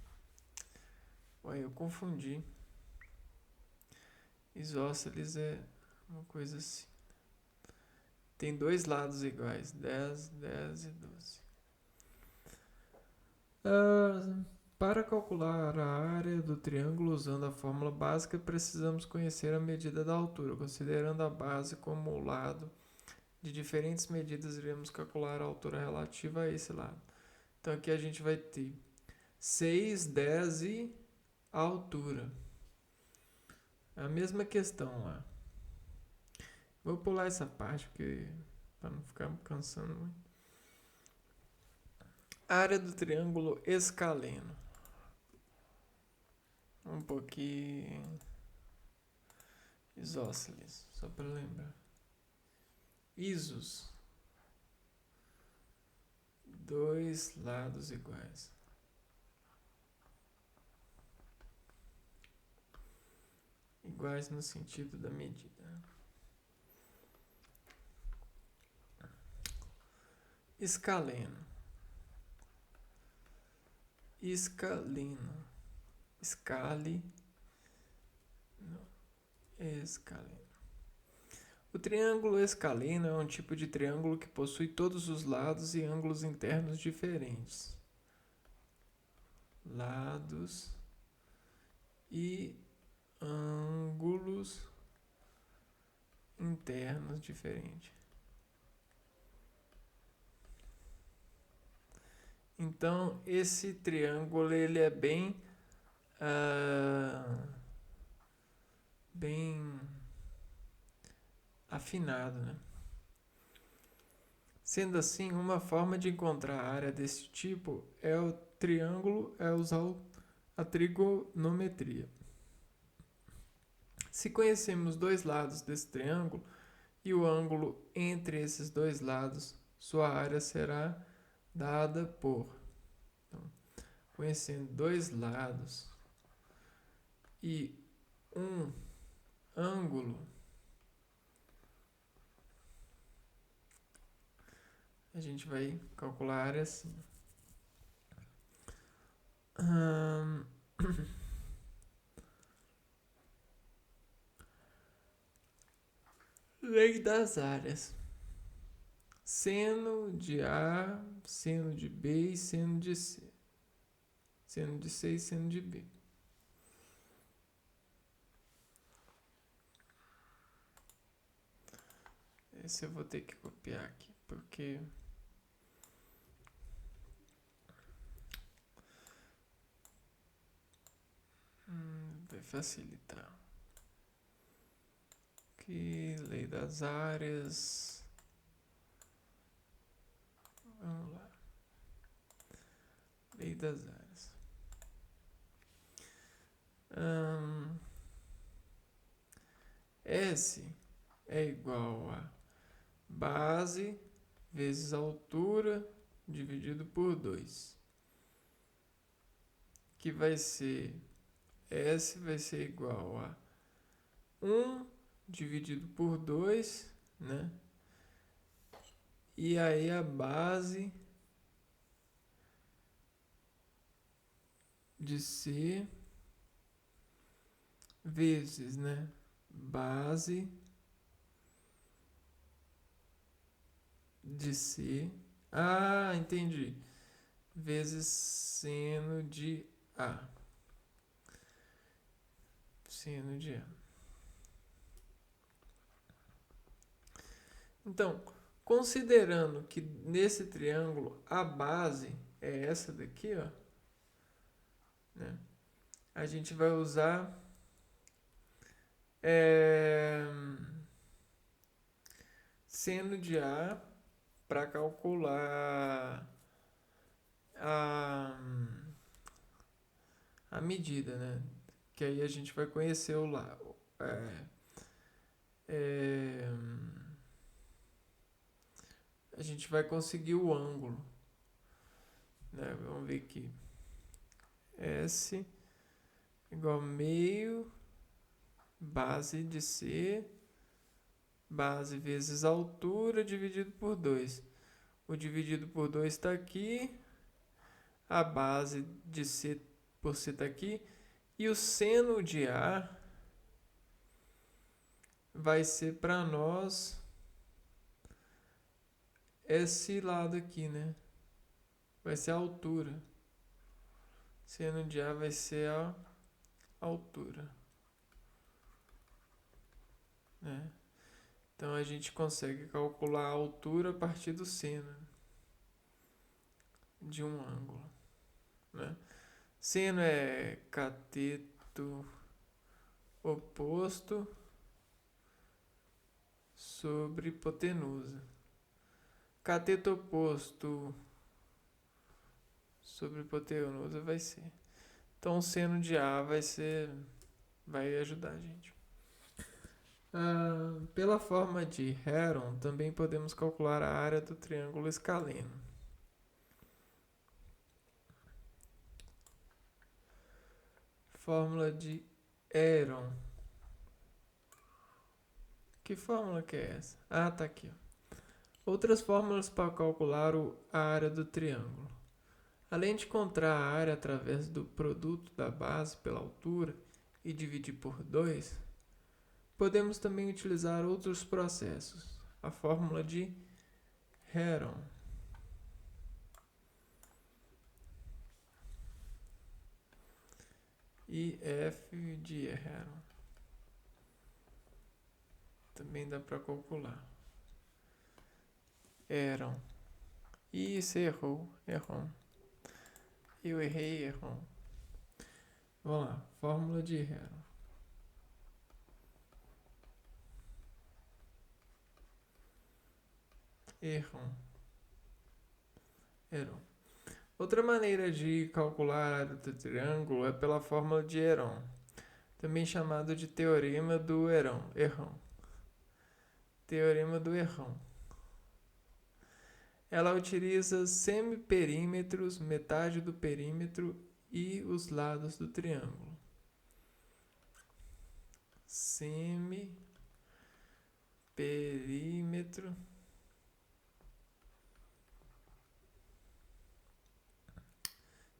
[SPEAKER 1] Ué, eu confundi. Isósceles é uma coisa assim. Tem dois lados iguais. 10, 10 e 12. Para calcular a área do triângulo usando a fórmula básica, precisamos conhecer a medida da altura. Considerando a base como o lado de diferentes medidas, iremos calcular a altura relativa a esse lado. Então aqui a gente vai ter 6, 10 e a altura. A mesma questão lá. Vou pular essa parte porque para não ficar cansando muito. Área do triângulo escaleno. Um pouquinho isósceles, só para lembrar. Isos. Dois lados iguais. Iguais no sentido da medida. Escaleno. Escaleno. Escale. Escaleno. O triângulo escaleno é um tipo de triângulo que possui todos os lados e ângulos internos diferentes. Lados e ângulos internos diferentes. Então, esse triângulo ele é bem afinado, né? Sendo assim, uma forma de encontrar a área desse tipo é o triângulo, é usar a trigonometria. Se conhecemos dois lados desse triângulo e o ângulo entre esses dois lados, sua área será dada por. Então, conhecendo dois lados e um ângulo, a gente vai calcular a área assim. Lei das áreas. Seno de A, seno de B e seno de C. Seno de C e seno de B. Esse eu vou ter que copiar aqui, porque vai facilitar. Aqui, lei das áreas. Vamos lá. Lei das áreas. S é igual a base vezes altura dividido por 2. Que vai ser, S vai ser igual a 1 dividido por 2, né? E aí a base de C vezes, né? Base de C. Ah, entendi. Vezes seno de A. Seno de A. Então, considerando que nesse triângulo a base é essa daqui, ó, né? A gente vai usar seno de A para calcular a medida, né? Que aí a gente vai conhecer o lá. A gente vai conseguir o ângulo, né? Vamos ver aqui. S igual a meio, base de C, base vezes altura dividido por 2. O dividido por 2 está aqui, a base de C por C está aqui, e o seno de A vai ser para nós esse lado aqui, né? Vai ser a altura. Seno de A vai ser a altura, né? Então a gente consegue calcular a altura a partir do seno de um ângulo, né? Seno é cateto oposto sobre hipotenusa. Cateto oposto sobre hipotenusa vai ser. Então o seno de A vai ajudar a gente. Pela forma de Heron, também podemos calcular a área do triângulo escaleno. Fórmula de Heron. Que fórmula que é essa? Ah, tá aqui. Outras fórmulas para calcular a área do triângulo. Além de encontrar a área através do produto da base pela altura e dividir por 2, podemos também utilizar outros processos. A fórmula de Heron. E F de Heron. Também dá para calcular. Heron. Ih, você errou. Eu errei. Vamos lá. Fórmula de Heron. Heron. Outra maneira de calcular a área do triângulo é pela fórmula de Heron, também chamado de teorema do Heron. Teorema do Heron. Ela utiliza semiperímetros, metade do perímetro e os lados do triângulo. Semiperímetro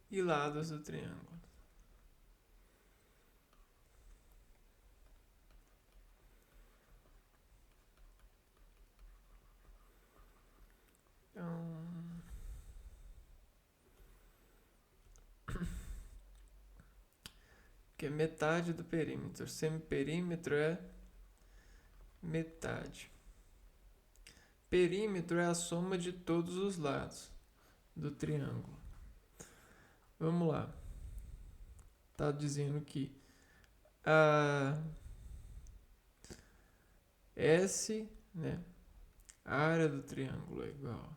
[SPEAKER 1] e lados do triângulo. Então, que é metade do perímetro. Semiperímetro é metade. Perímetro é a soma de todos os lados do triângulo. Vamos lá. Está dizendo que a S, né, a área do triângulo é igual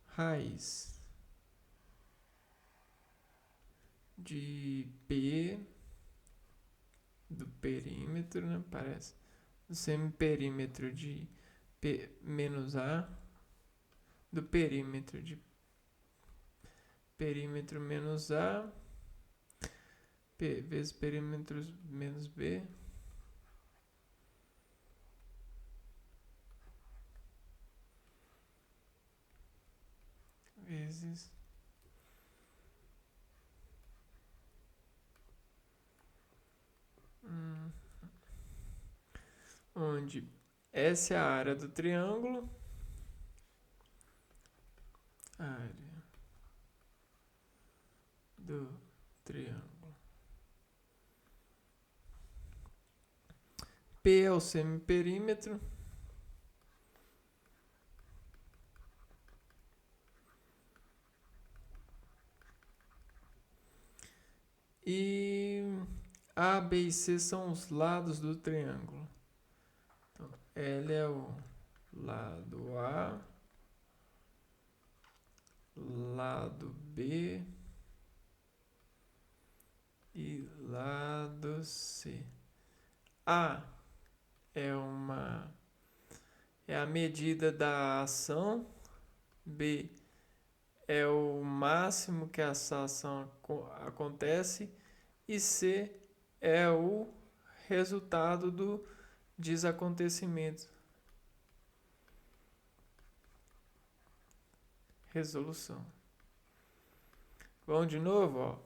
[SPEAKER 1] a raiz de P do perímetro, né, parece, do semiperímetro de P menos A, do perímetro de perímetro menos A, P vezes perímetro menos B, vezes onde essa é a área do triângulo, área do triângulo. P é o semiperímetro. E A, B e C são os lados do triângulo. Então, L é o lado A, lado B e lado C. A é a medida da ação, B é o máximo que essa ação acontece e C é o resultado do desacontecimento. Resolução. Vamos de novo, ó.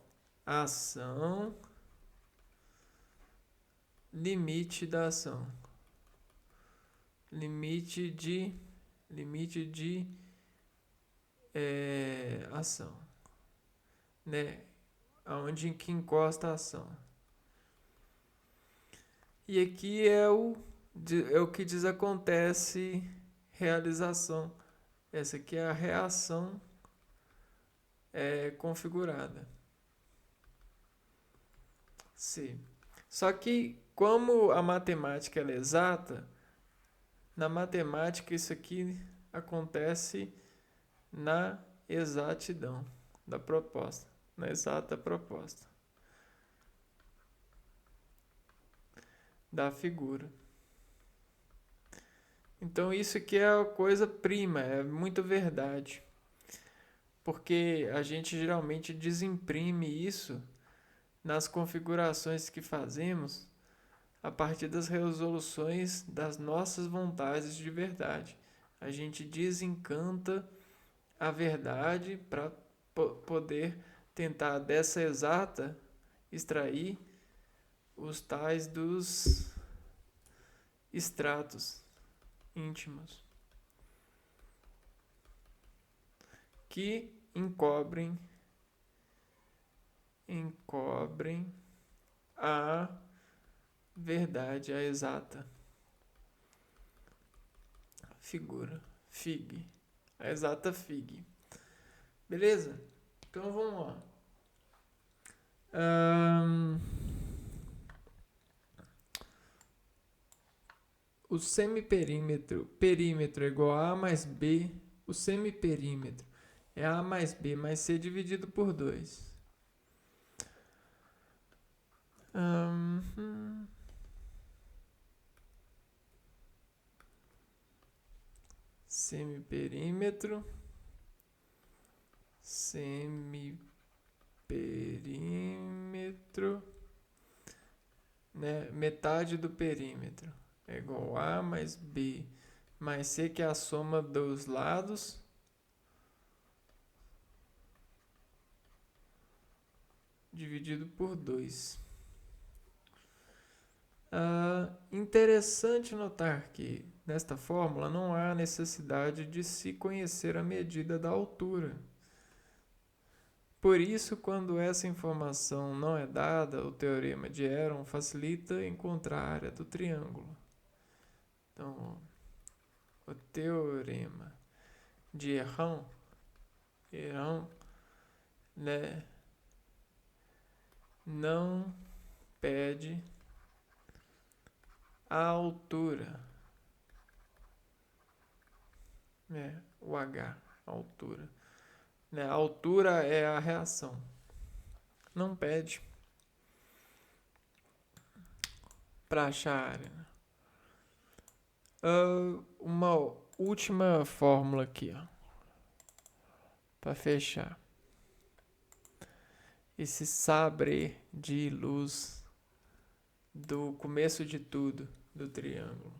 [SPEAKER 1] Ação, limite da ação. Limite de ação. né? Aonde que encosta a ação. E aqui é o que diz acontece realização. Essa aqui é a reação configurada. C. Só que como a matemática ela é exata, na matemática isso aqui acontece na exatidão da proposta, na exata proposta da figura. Então isso aqui é a coisa prima, é muito verdade. Porque a gente geralmente desimprime isso nas configurações que fazemos a partir das resoluções das nossas vontades de verdade. A gente desencanta a verdade para poder tentar dessa exata extrair os tais dos estratos íntimos que encobrem a verdade, a exata figura, fig, a exata fig. Beleza? Então vamos lá. O semiperímetro, perímetro é igual a mais B, o semiperímetro é A mais B mais C dividido por 2. Semiperímetro, né? Metade do perímetro é igual a A mais B mais C, que é a soma dos lados, dividido por 2. Interessante notar que, nesta fórmula, não há necessidade de se conhecer a medida da altura. Por isso, quando essa informação não é dada, o teorema de Heron facilita encontrar a área do triângulo. Então, o teorema de Heron, né, não pede a altura, o H, a altura. Né, a altura é a reação. Não pede para achar a área. Uma última fórmula aqui, para fechar. Esse sabre de luz do começo de tudo do triângulo.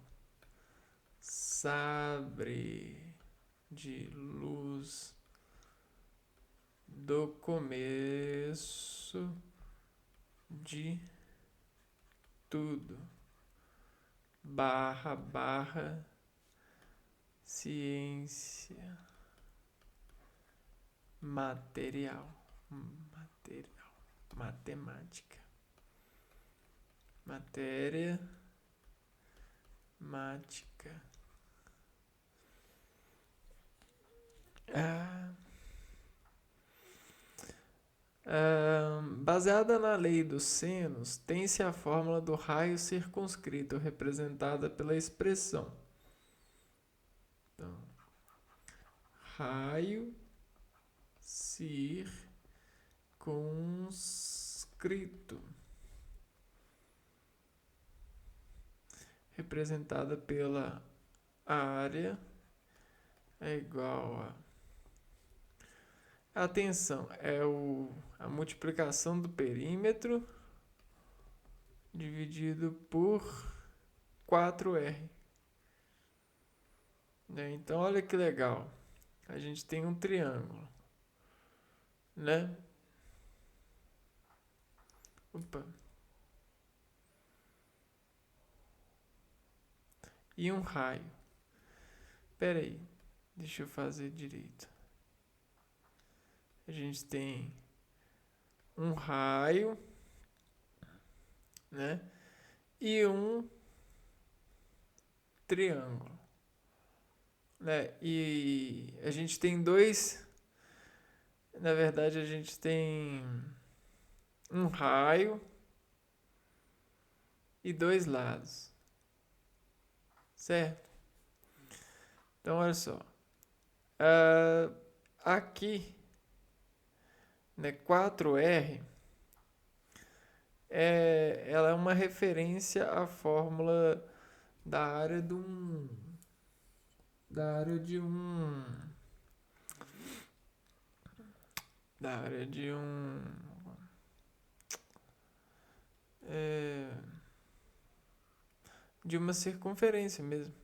[SPEAKER 1] Sabre de luz do começo de tudo. Barra ciência material, matemática, matéria mática. Baseada na lei dos senos, tem-se a fórmula do raio circunscrito, representada pela expressão. Então, raio circunscrito, representada pela área é igual a... Atenção, é a multiplicação do perímetro dividido por 4R. Né? Então, olha que legal. A gente tem um triângulo, né? Opa. E um raio. Espera aí, deixa eu fazer direito. A gente tem um raio, né? E um triângulo, né? E a gente tem dois, na verdade a gente tem um raio e dois lados, certo? Então olha só, ah, aqui, né, 4R ela é uma referência à fórmula da área de um da área de um da área de um é, de uma circunferência mesmo.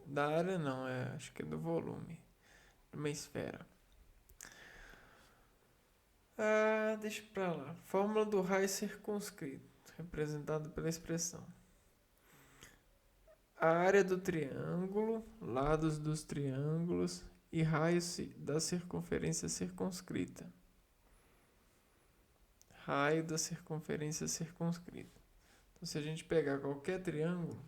[SPEAKER 1] Da área não, acho que é do volume de uma esfera. Deixa pra lá. Fórmula do raio circunscrito, representado pela expressão. A área do triângulo, lados dos triângulos e raios da circunferência circunscrita. Raio da circunferência circunscrita. Então, se a gente pegar qualquer triângulo,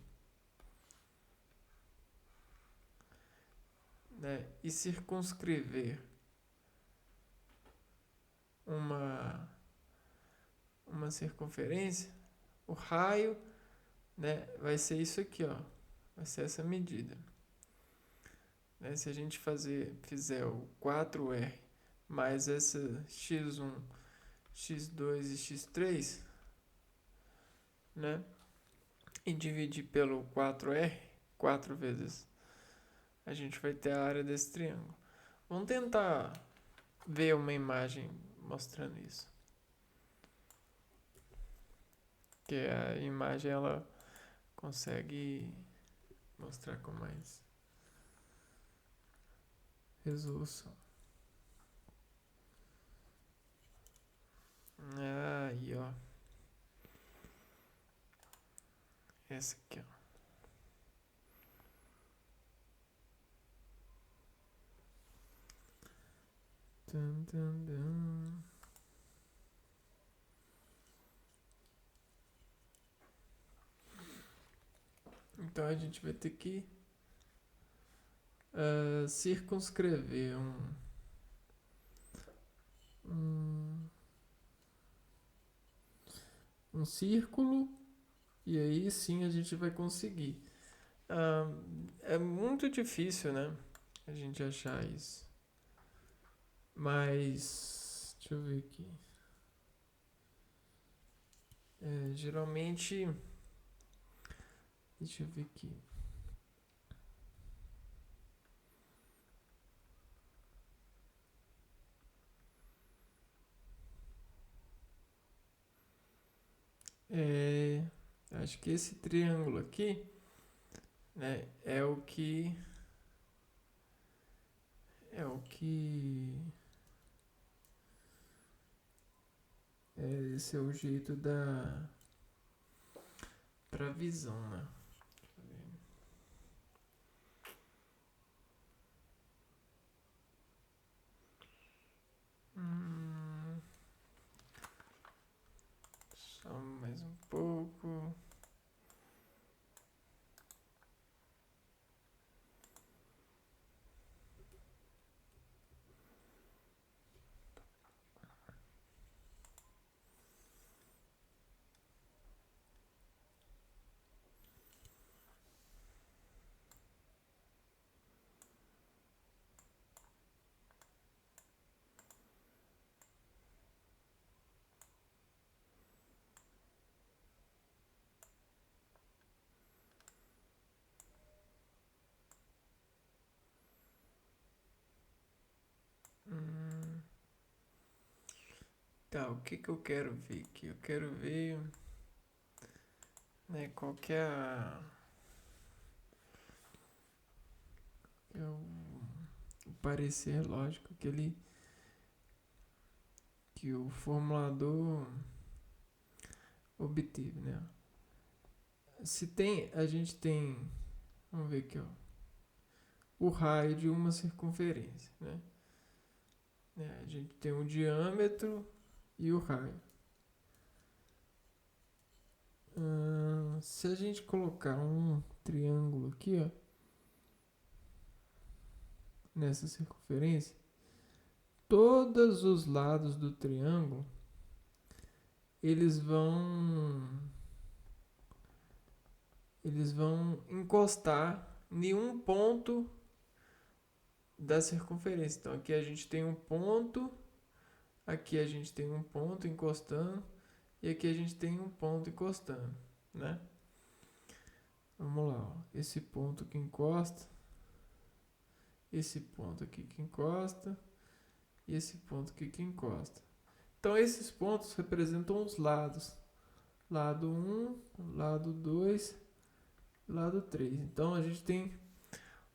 [SPEAKER 1] né, e circunscrever uma circunferência, o raio, né, vai ser isso aqui, ó. Vai ser essa medida. Né, se a gente fizer o 4R mais essa x1, x2 e x3, né, e dividir pelo 4R, 4 vezes, a gente vai ter a área desse triângulo. Vamos tentar ver uma imagem mostrando isso. Que a imagem ela consegue mostrar com mais resolução. Aí, ó. Essa aqui, ó. Dun, dun, dun. Então a gente vai ter que circunscrever um círculo e aí sim a gente vai conseguir. É muito difícil, né? A gente achar isso. Mas deixa eu ver aqui. Geralmente, deixa eu ver aqui. Acho que esse triângulo aqui, né, é o que esse é o jeito pra visão, né? Só mais um pouco. Tá, o que eu quero ver aqui? Eu quero ver, né, qual que é o parecer lógico que o formulador obteve, né? A gente tem, vamos ver aqui, ó, o raio de uma circunferência, né? né? A gente tem o diâmetro e o raio. Se a gente colocar um triângulo aqui, ó, nessa circunferência, todos os lados do triângulo eles vão encostar em um ponto da circunferência. Então aqui a gente tem um ponto, aqui a gente tem um ponto encostando e aqui a gente tem um ponto encostando, né? Vamos lá, ó. Esse ponto que encosta, esse ponto aqui que encosta e esse ponto aqui que encosta. Então esses pontos representam os lados. Lado 1, lado 2, lado 3. Então a gente tem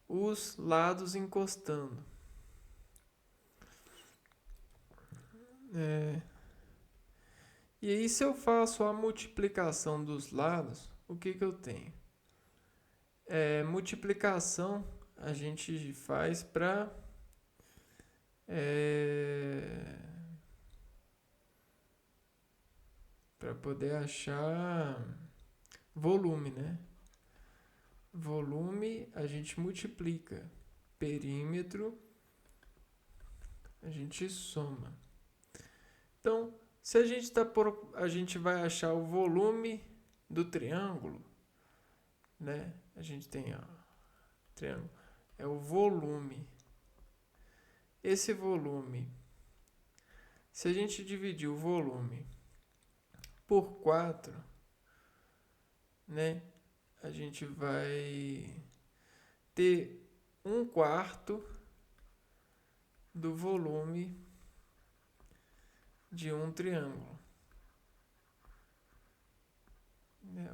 [SPEAKER 1] os lados encostando. E aí se eu faço a multiplicação dos lados, o que eu tenho? Multiplicação a gente faz para poder achar volume, né? Volume a gente multiplica, perímetro a gente soma. Então, se a gente a gente vai achar o volume do triângulo, né? A gente tem, ó, triângulo é o volume. Esse volume, se a gente dividir o volume por 4, né? A gente vai ter 1/4 do volume de um triângulo.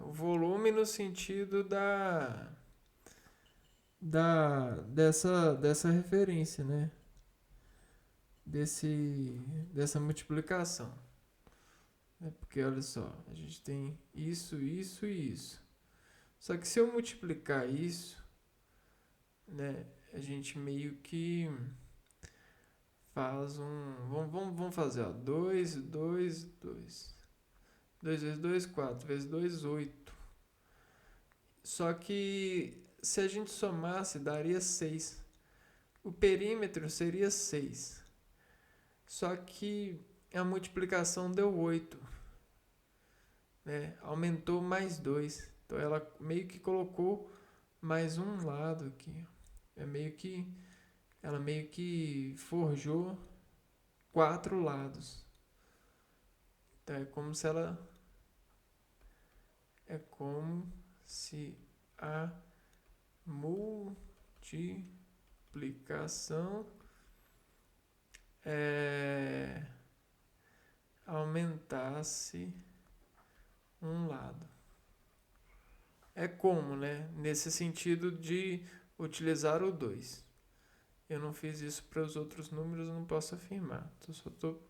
[SPEAKER 1] O volume no sentido dessa referência, né? Dessa multiplicação. Porque olha só, a gente tem isso, isso e isso. Só que se eu multiplicar isso, né, a gente meio que faz vamos fazer, ó, 2, 2, 2. 2 vezes 2, 4 vezes 2, 8. Só que se a gente somasse, daria 6. O perímetro seria 6. Só que a multiplicação deu 8. Né? Aumentou mais 2. Então ela meio que colocou mais um lado aqui. Ela meio que forjou 4 lados. Então é como se a multiplicação aumentasse um lado. É como, né? Nesse sentido de utilizar o 2. Eu não fiz isso para os outros números, não posso afirmar. Só estou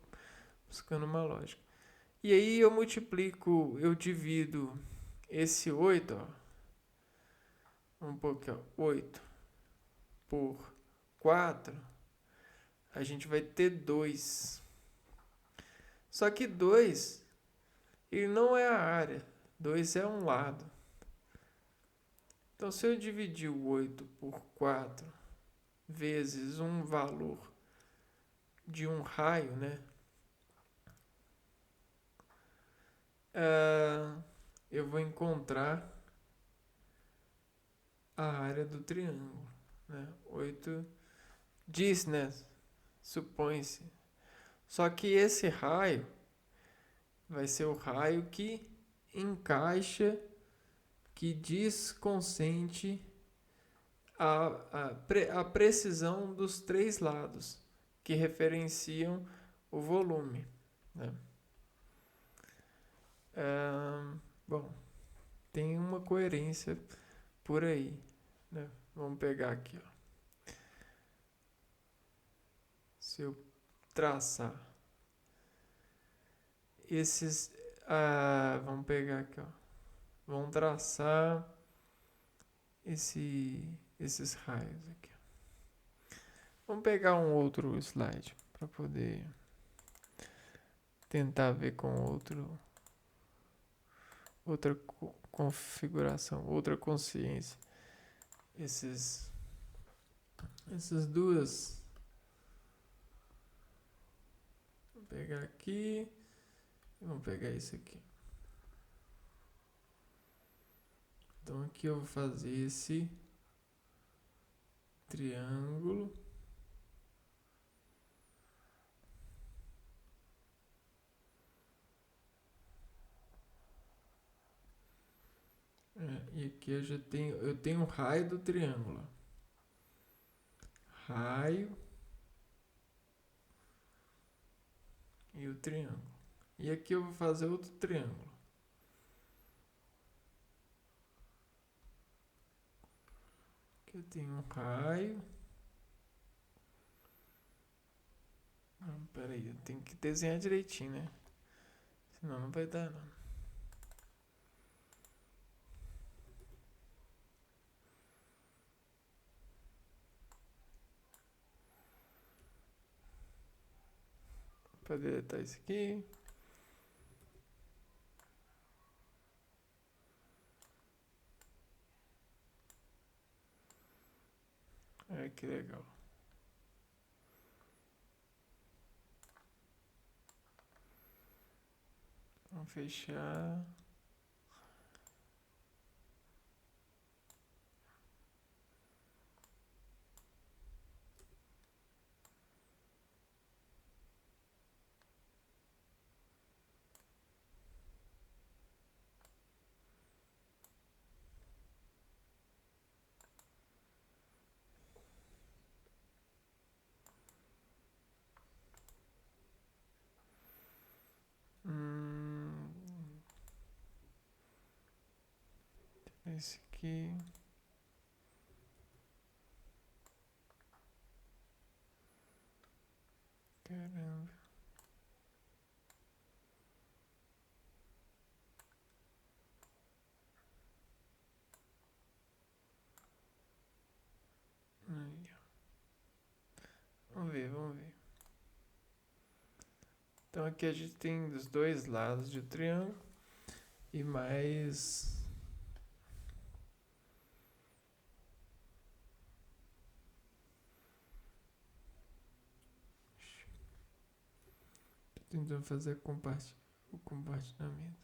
[SPEAKER 1] buscando uma lógica. E aí eu divido esse 8, ó. Vamos pôr aqui, ó, 8 por 4, a gente vai ter 2. Só que 2, ele não é a área. 2 é um lado. Então, se eu dividir o 8 por 4 vezes um valor de um raio, né? Eu vou encontrar a área do triângulo. Né? 8 diz, né? Supõe-se. Só que esse raio vai ser o raio que encaixa, que desconsente a precisão dos 3 lados que referenciam o volume. Né? Bom, tem uma coerência por aí. Né? Vamos pegar aqui. Ó. Se eu traçar esses... vamos pegar aqui. Ó. Vamos traçar esses raios aqui. Vamos pegar um outro slide para poder tentar ver com outra configuração, outra consciência. Essas duas. Vou pegar aqui e vamos pegar isso aqui. Então aqui eu vou fazer esse triângulo. E aqui eu tenho o raio do triângulo. Raio e o triângulo. E aqui eu vou fazer outro triângulo. Aqui eu tenho um raio. Não, peraí, eu tenho que desenhar direitinho, né? Senão não vai dar, não. Para deletar isso aqui. Que legal. Vamos fechar. Esse aqui. Caramba. Aí. Vamos ver. Então aqui a gente tem dos dois lados de triângulo e mais tentando fazer o compartilhamento.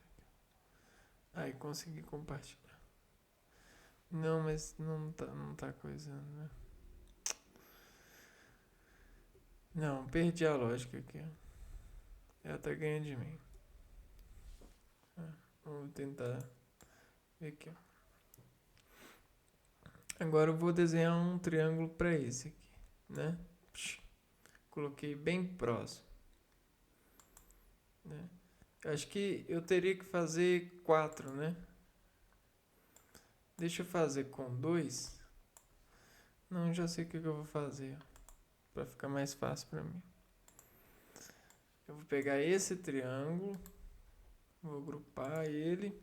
[SPEAKER 1] Aí consegui compartilhar. Não, mas não tá coisando, né? Não, perdi a lógica aqui. Ela tá ganhando de mim. Vamos tentar ver aqui. Agora eu vou desenhar um triângulo para esse aqui, né? Coloquei bem próximo. Né? Acho que eu teria que fazer 4, né? Deixa eu fazer com 2. Não, já sei o que eu vou fazer. Para ficar mais fácil para mim. Eu vou pegar esse triângulo. Vou agrupar ele.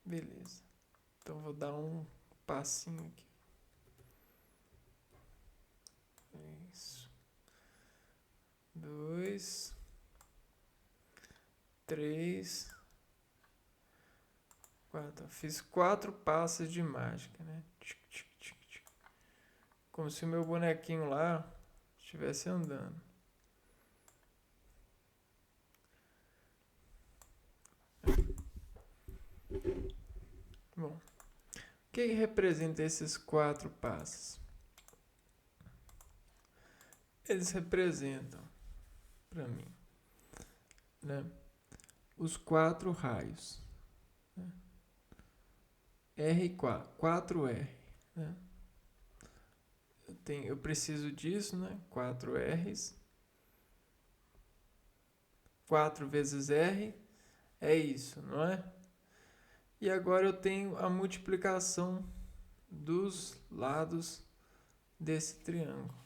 [SPEAKER 1] Beleza. Então vou dar um passinho aqui. Isso. 2. 3. 4. Fiz 4 passos de mágica, né? Como se o meu bonequinho lá estivesse andando. Bom, o que representa esses 4 passos? Eles representam, para mim, né, os 4 raios. Né? R4, 4R. Né? Eu preciso disso, né? 4 R's. 4 vezes R é isso, não é? E agora eu tenho a multiplicação dos lados desse triângulo.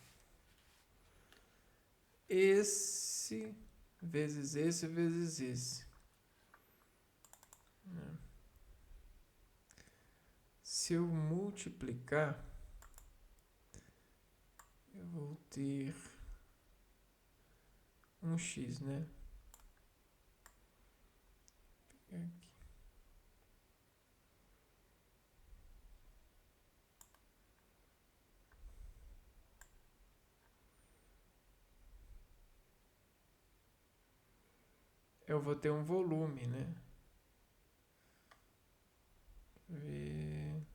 [SPEAKER 1] Esse vezes esse vezes esse. Se eu multiplicar, eu vou ter um x, né? Aqui. Eu vou ter um volume, né? Ver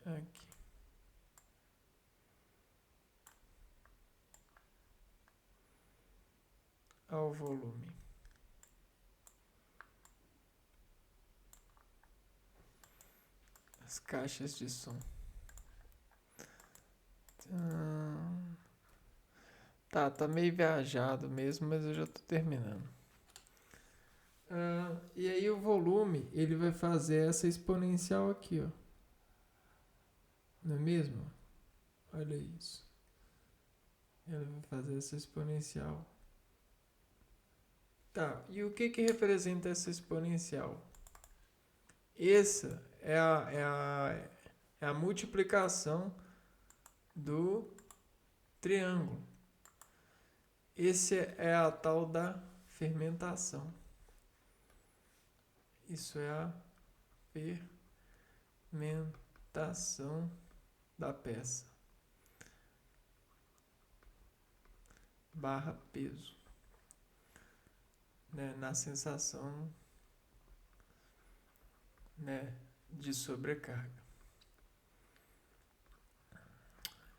[SPEAKER 1] aqui. Ao volume. As caixas de som. Tá meio viajado mesmo, mas eu já tô terminando. E aí o volume, ele vai fazer essa exponencial aqui, ó. Não é mesmo? Olha isso. Ele vai fazer essa exponencial. Tá, e o que representa essa exponencial? Essa é a multiplicação do triângulo. Esse é a tal da fermentação. Isso é a fermentação da peça. Barra peso. Né, na sensação, né, de sobrecarga.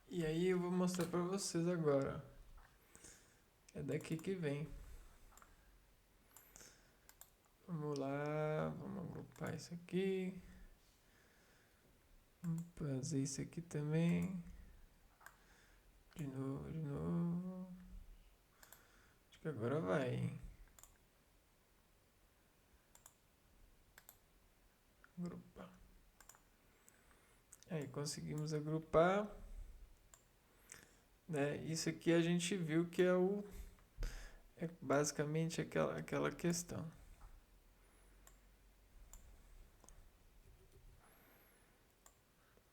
[SPEAKER 1] E aí eu vou mostrar para vocês agora. É daqui que vem. Vamos lá, vamos agrupar isso aqui. Vamos fazer isso aqui também. De novo. Acho que agora vai, hein? Agrupar. Aí conseguimos agrupar. Né? Isso aqui a gente viu que é basicamente aquela questão.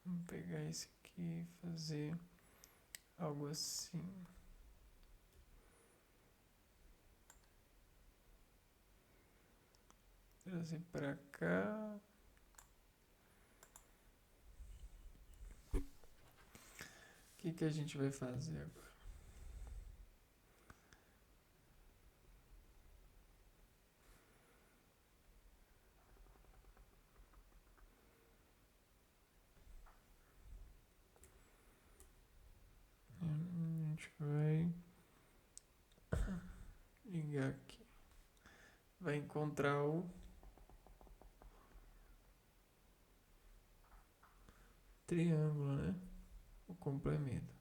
[SPEAKER 1] Vamos pegar esse aqui e fazer algo assim. Trazer para cá. O que a gente vai fazer agora? A gente vai ligar aqui. Vai encontrar o triângulo, né? O complemento.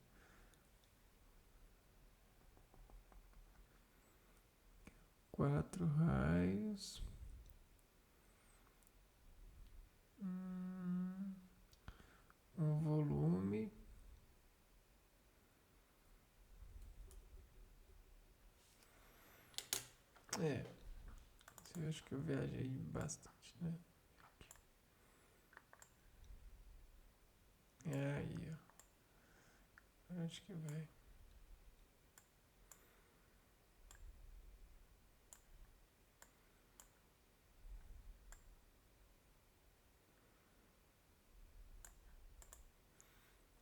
[SPEAKER 1] 4 raios. Um volume. Eu acho que eu viajei bastante, né? É aí, ó. Acho que vai.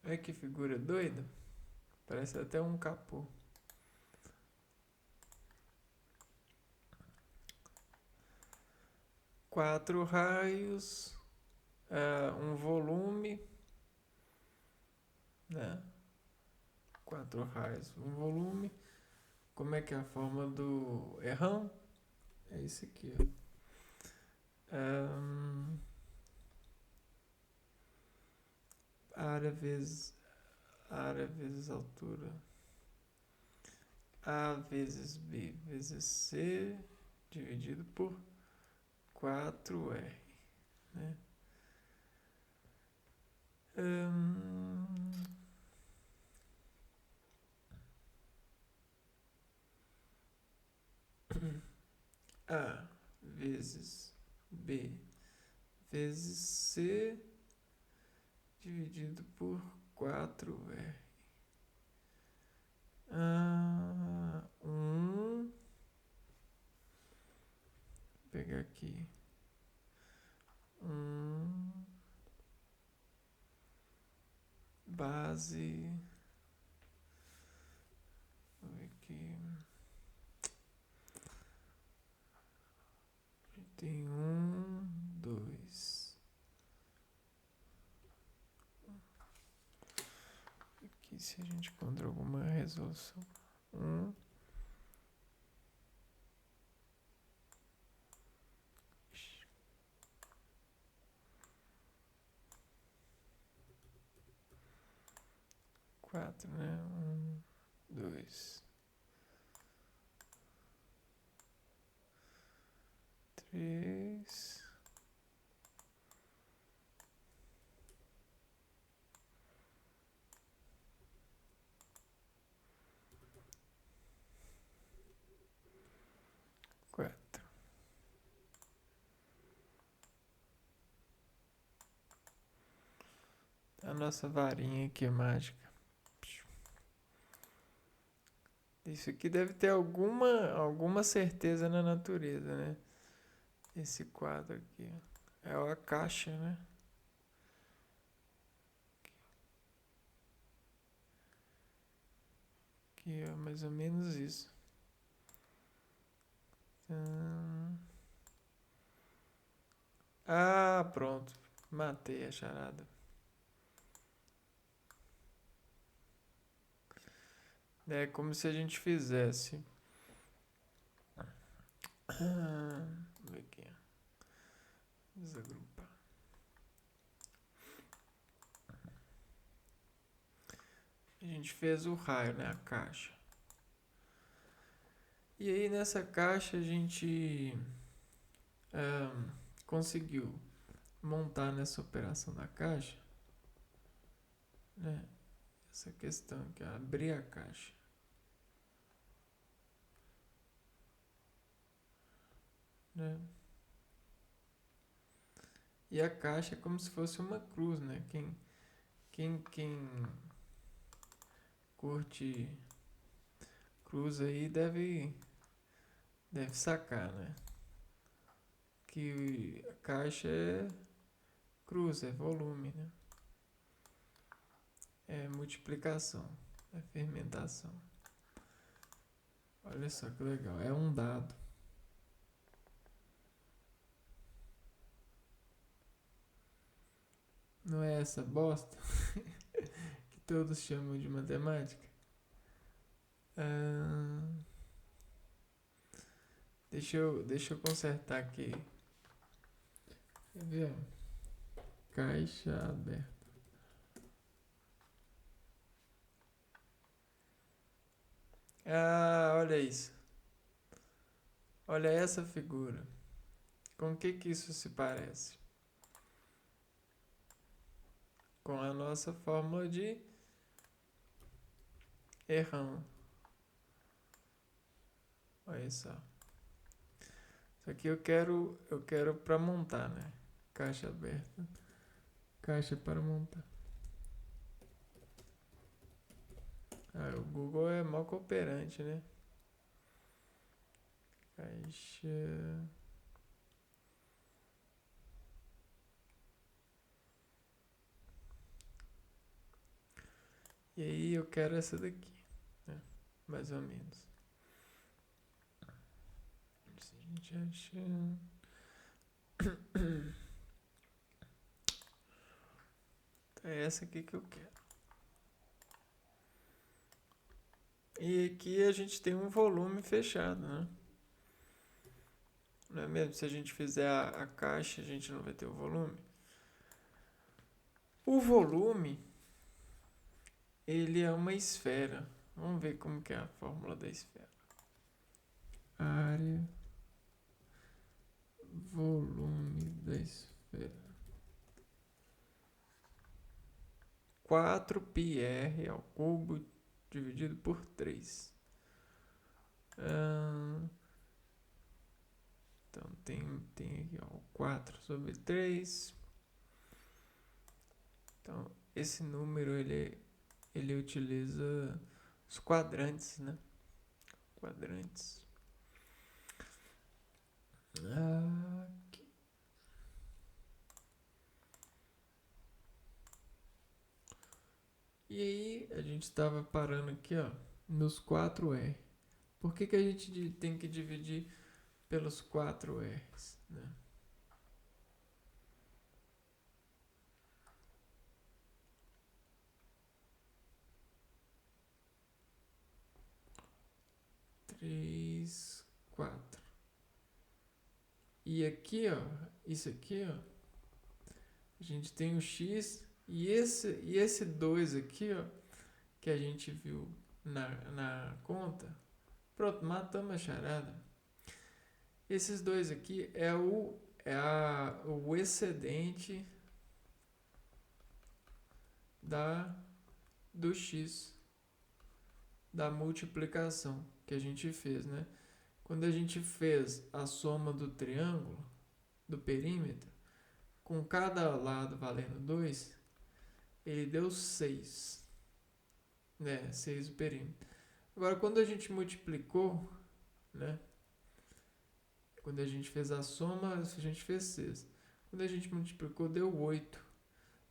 [SPEAKER 1] Olha que figura doida. Parece até um capô. Quatro raios, um volume, né? 4 raios, um volume. Como é que é a forma do errão? É esse aqui, ó. Área vezes altura. A vezes B vezes C dividido por 4R, né? A vezes B vezes C dividido por 4R. Vou pegar aqui. Base. Vou ver aqui. Tem 2. Aqui se a gente encontra alguma resolução. 4, né? 2, 3. 4. A nossa varinha aqui mágica. Isso aqui deve ter alguma certeza na natureza, né? Esse quadro aqui. É a caixa, né? Aqui é mais ou menos isso. Pronto. Matei a charada. É como se a gente fizesse. Vamos ver aqui. Desagrupar. A gente fez o raio, né? A caixa. E aí nessa caixa a gente conseguiu montar nessa operação da caixa, né? Essa questão que é abrir a caixa. Né? E a caixa é como se fosse uma cruz, né? Quem curte cruz aí deve sacar, né? Que a caixa é cruz, é volume, né? É multiplicação, é fermentação. Olha só que legal, é um dado. Não é essa bosta que todos chamam de matemática? Deixa eu consertar aqui. Quer ver? Caixa aberta. Olha isso. Olha essa figura. Com o que isso se parece? Com a nossa fórmula de Errão. Olha só. Isso aqui eu quero para montar, né? Caixa aberta. Caixa para montar. O Google é mal cooperante, né? Caixa. E aí eu quero essa daqui, né? Mais ou menos. Se a gente acha. É essa aqui que eu quero. E aqui a gente tem um volume fechado, né? Não é mesmo? Se a gente fizer a caixa, a gente não vai ter o volume. O volume, ele é uma esfera. Vamos ver como que é a fórmula da esfera. Área, volume da esfera. 4πr ao cubo dividido por 3. Então tem aqui, ó, 4/3. Então esse número ele utiliza os quadrantes, né? Quadrantes. Aqui. E aí a gente estava parando aqui, ó, nos 4R. Por que a gente tem que dividir pelos 4R's, né? Três, 4. E aqui, ó, isso aqui, ó, a gente tem o x e esse 2 aqui, ó, que a gente viu na conta. Pronto, matamos a charada. Esses dois aqui o excedente do x, da multiplicação que a gente fez, né? Quando a gente fez a soma do triângulo, do perímetro, com cada lado valendo 2, ele deu 6. Né? 6 o perímetro. Agora, quando a gente multiplicou, né? Quando a gente fez a soma, a gente fez 6. Quando a gente multiplicou, deu 8.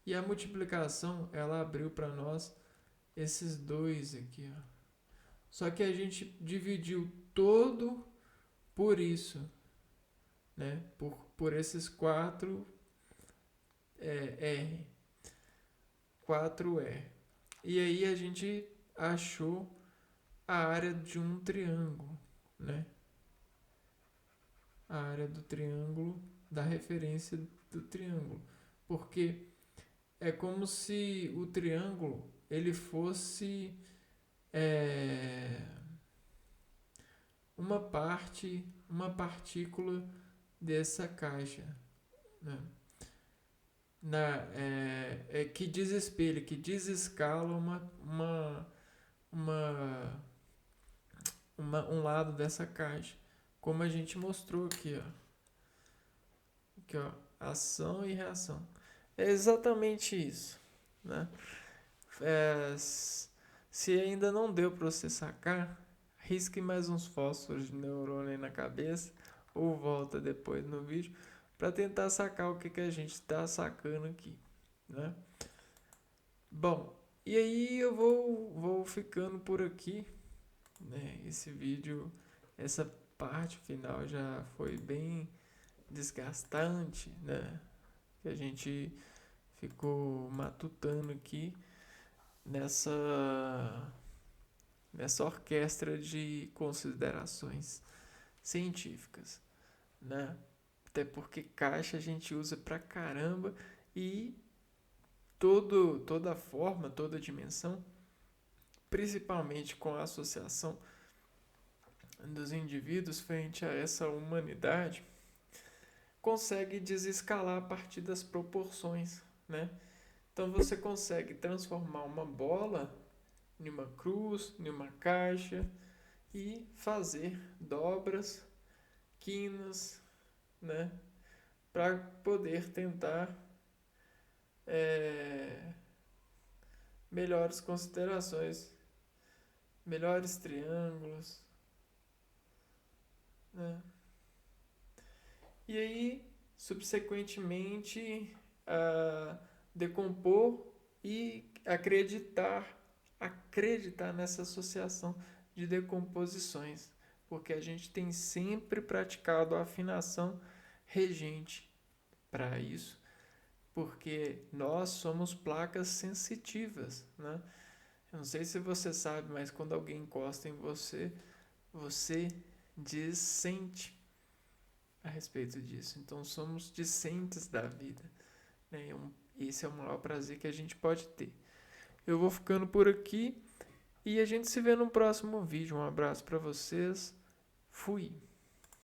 [SPEAKER 1] E a multiplicação, ela abriu para nós esses 2 aqui, ó. Só que a gente dividiu todo por isso, né? Por esses 4 R. 4R. E aí a gente achou a área de um triângulo, né? A área do triângulo, da referência do triângulo. Porque é como se o triângulo ele fosse uma partícula dessa caixa, né? Que desespelha, que desescala um lado dessa caixa, como a gente mostrou aqui, ó. Aqui, ó, ação e reação. É exatamente isso, né? Se ainda não deu para você sacar, risque mais uns fósforos de neurônio aí na cabeça ou volta depois no vídeo para tentar sacar o que a gente está sacando aqui, né? Bom, e aí eu vou ficando por aqui, né? Esse vídeo, essa parte final já foi bem desgastante, né? Que a gente ficou matutando aqui nessa orquestra de considerações científicas, né? Até porque caixa a gente usa pra caramba e toda forma, toda dimensão, principalmente com a associação dos indivíduos frente a essa humanidade, consegue desescalar a partir das proporções, né? Então você consegue transformar uma bola em uma cruz, em uma caixa e fazer dobras, quinas, né? Para poder tentar melhores considerações, melhores triângulos, né? E aí, subsequentemente, decompor e acreditar nessa associação de decomposições, porque a gente tem sempre praticado a afinação regente para isso, porque nós somos placas sensitivas, né? Eu não sei se você sabe, mas quando alguém encosta em você, você dissente a respeito disso. Então somos discentes da vida, né? Esse é o maior prazer que a gente pode ter. Eu vou ficando por aqui e a gente se vê no próximo vídeo. Um abraço para vocês. Fui.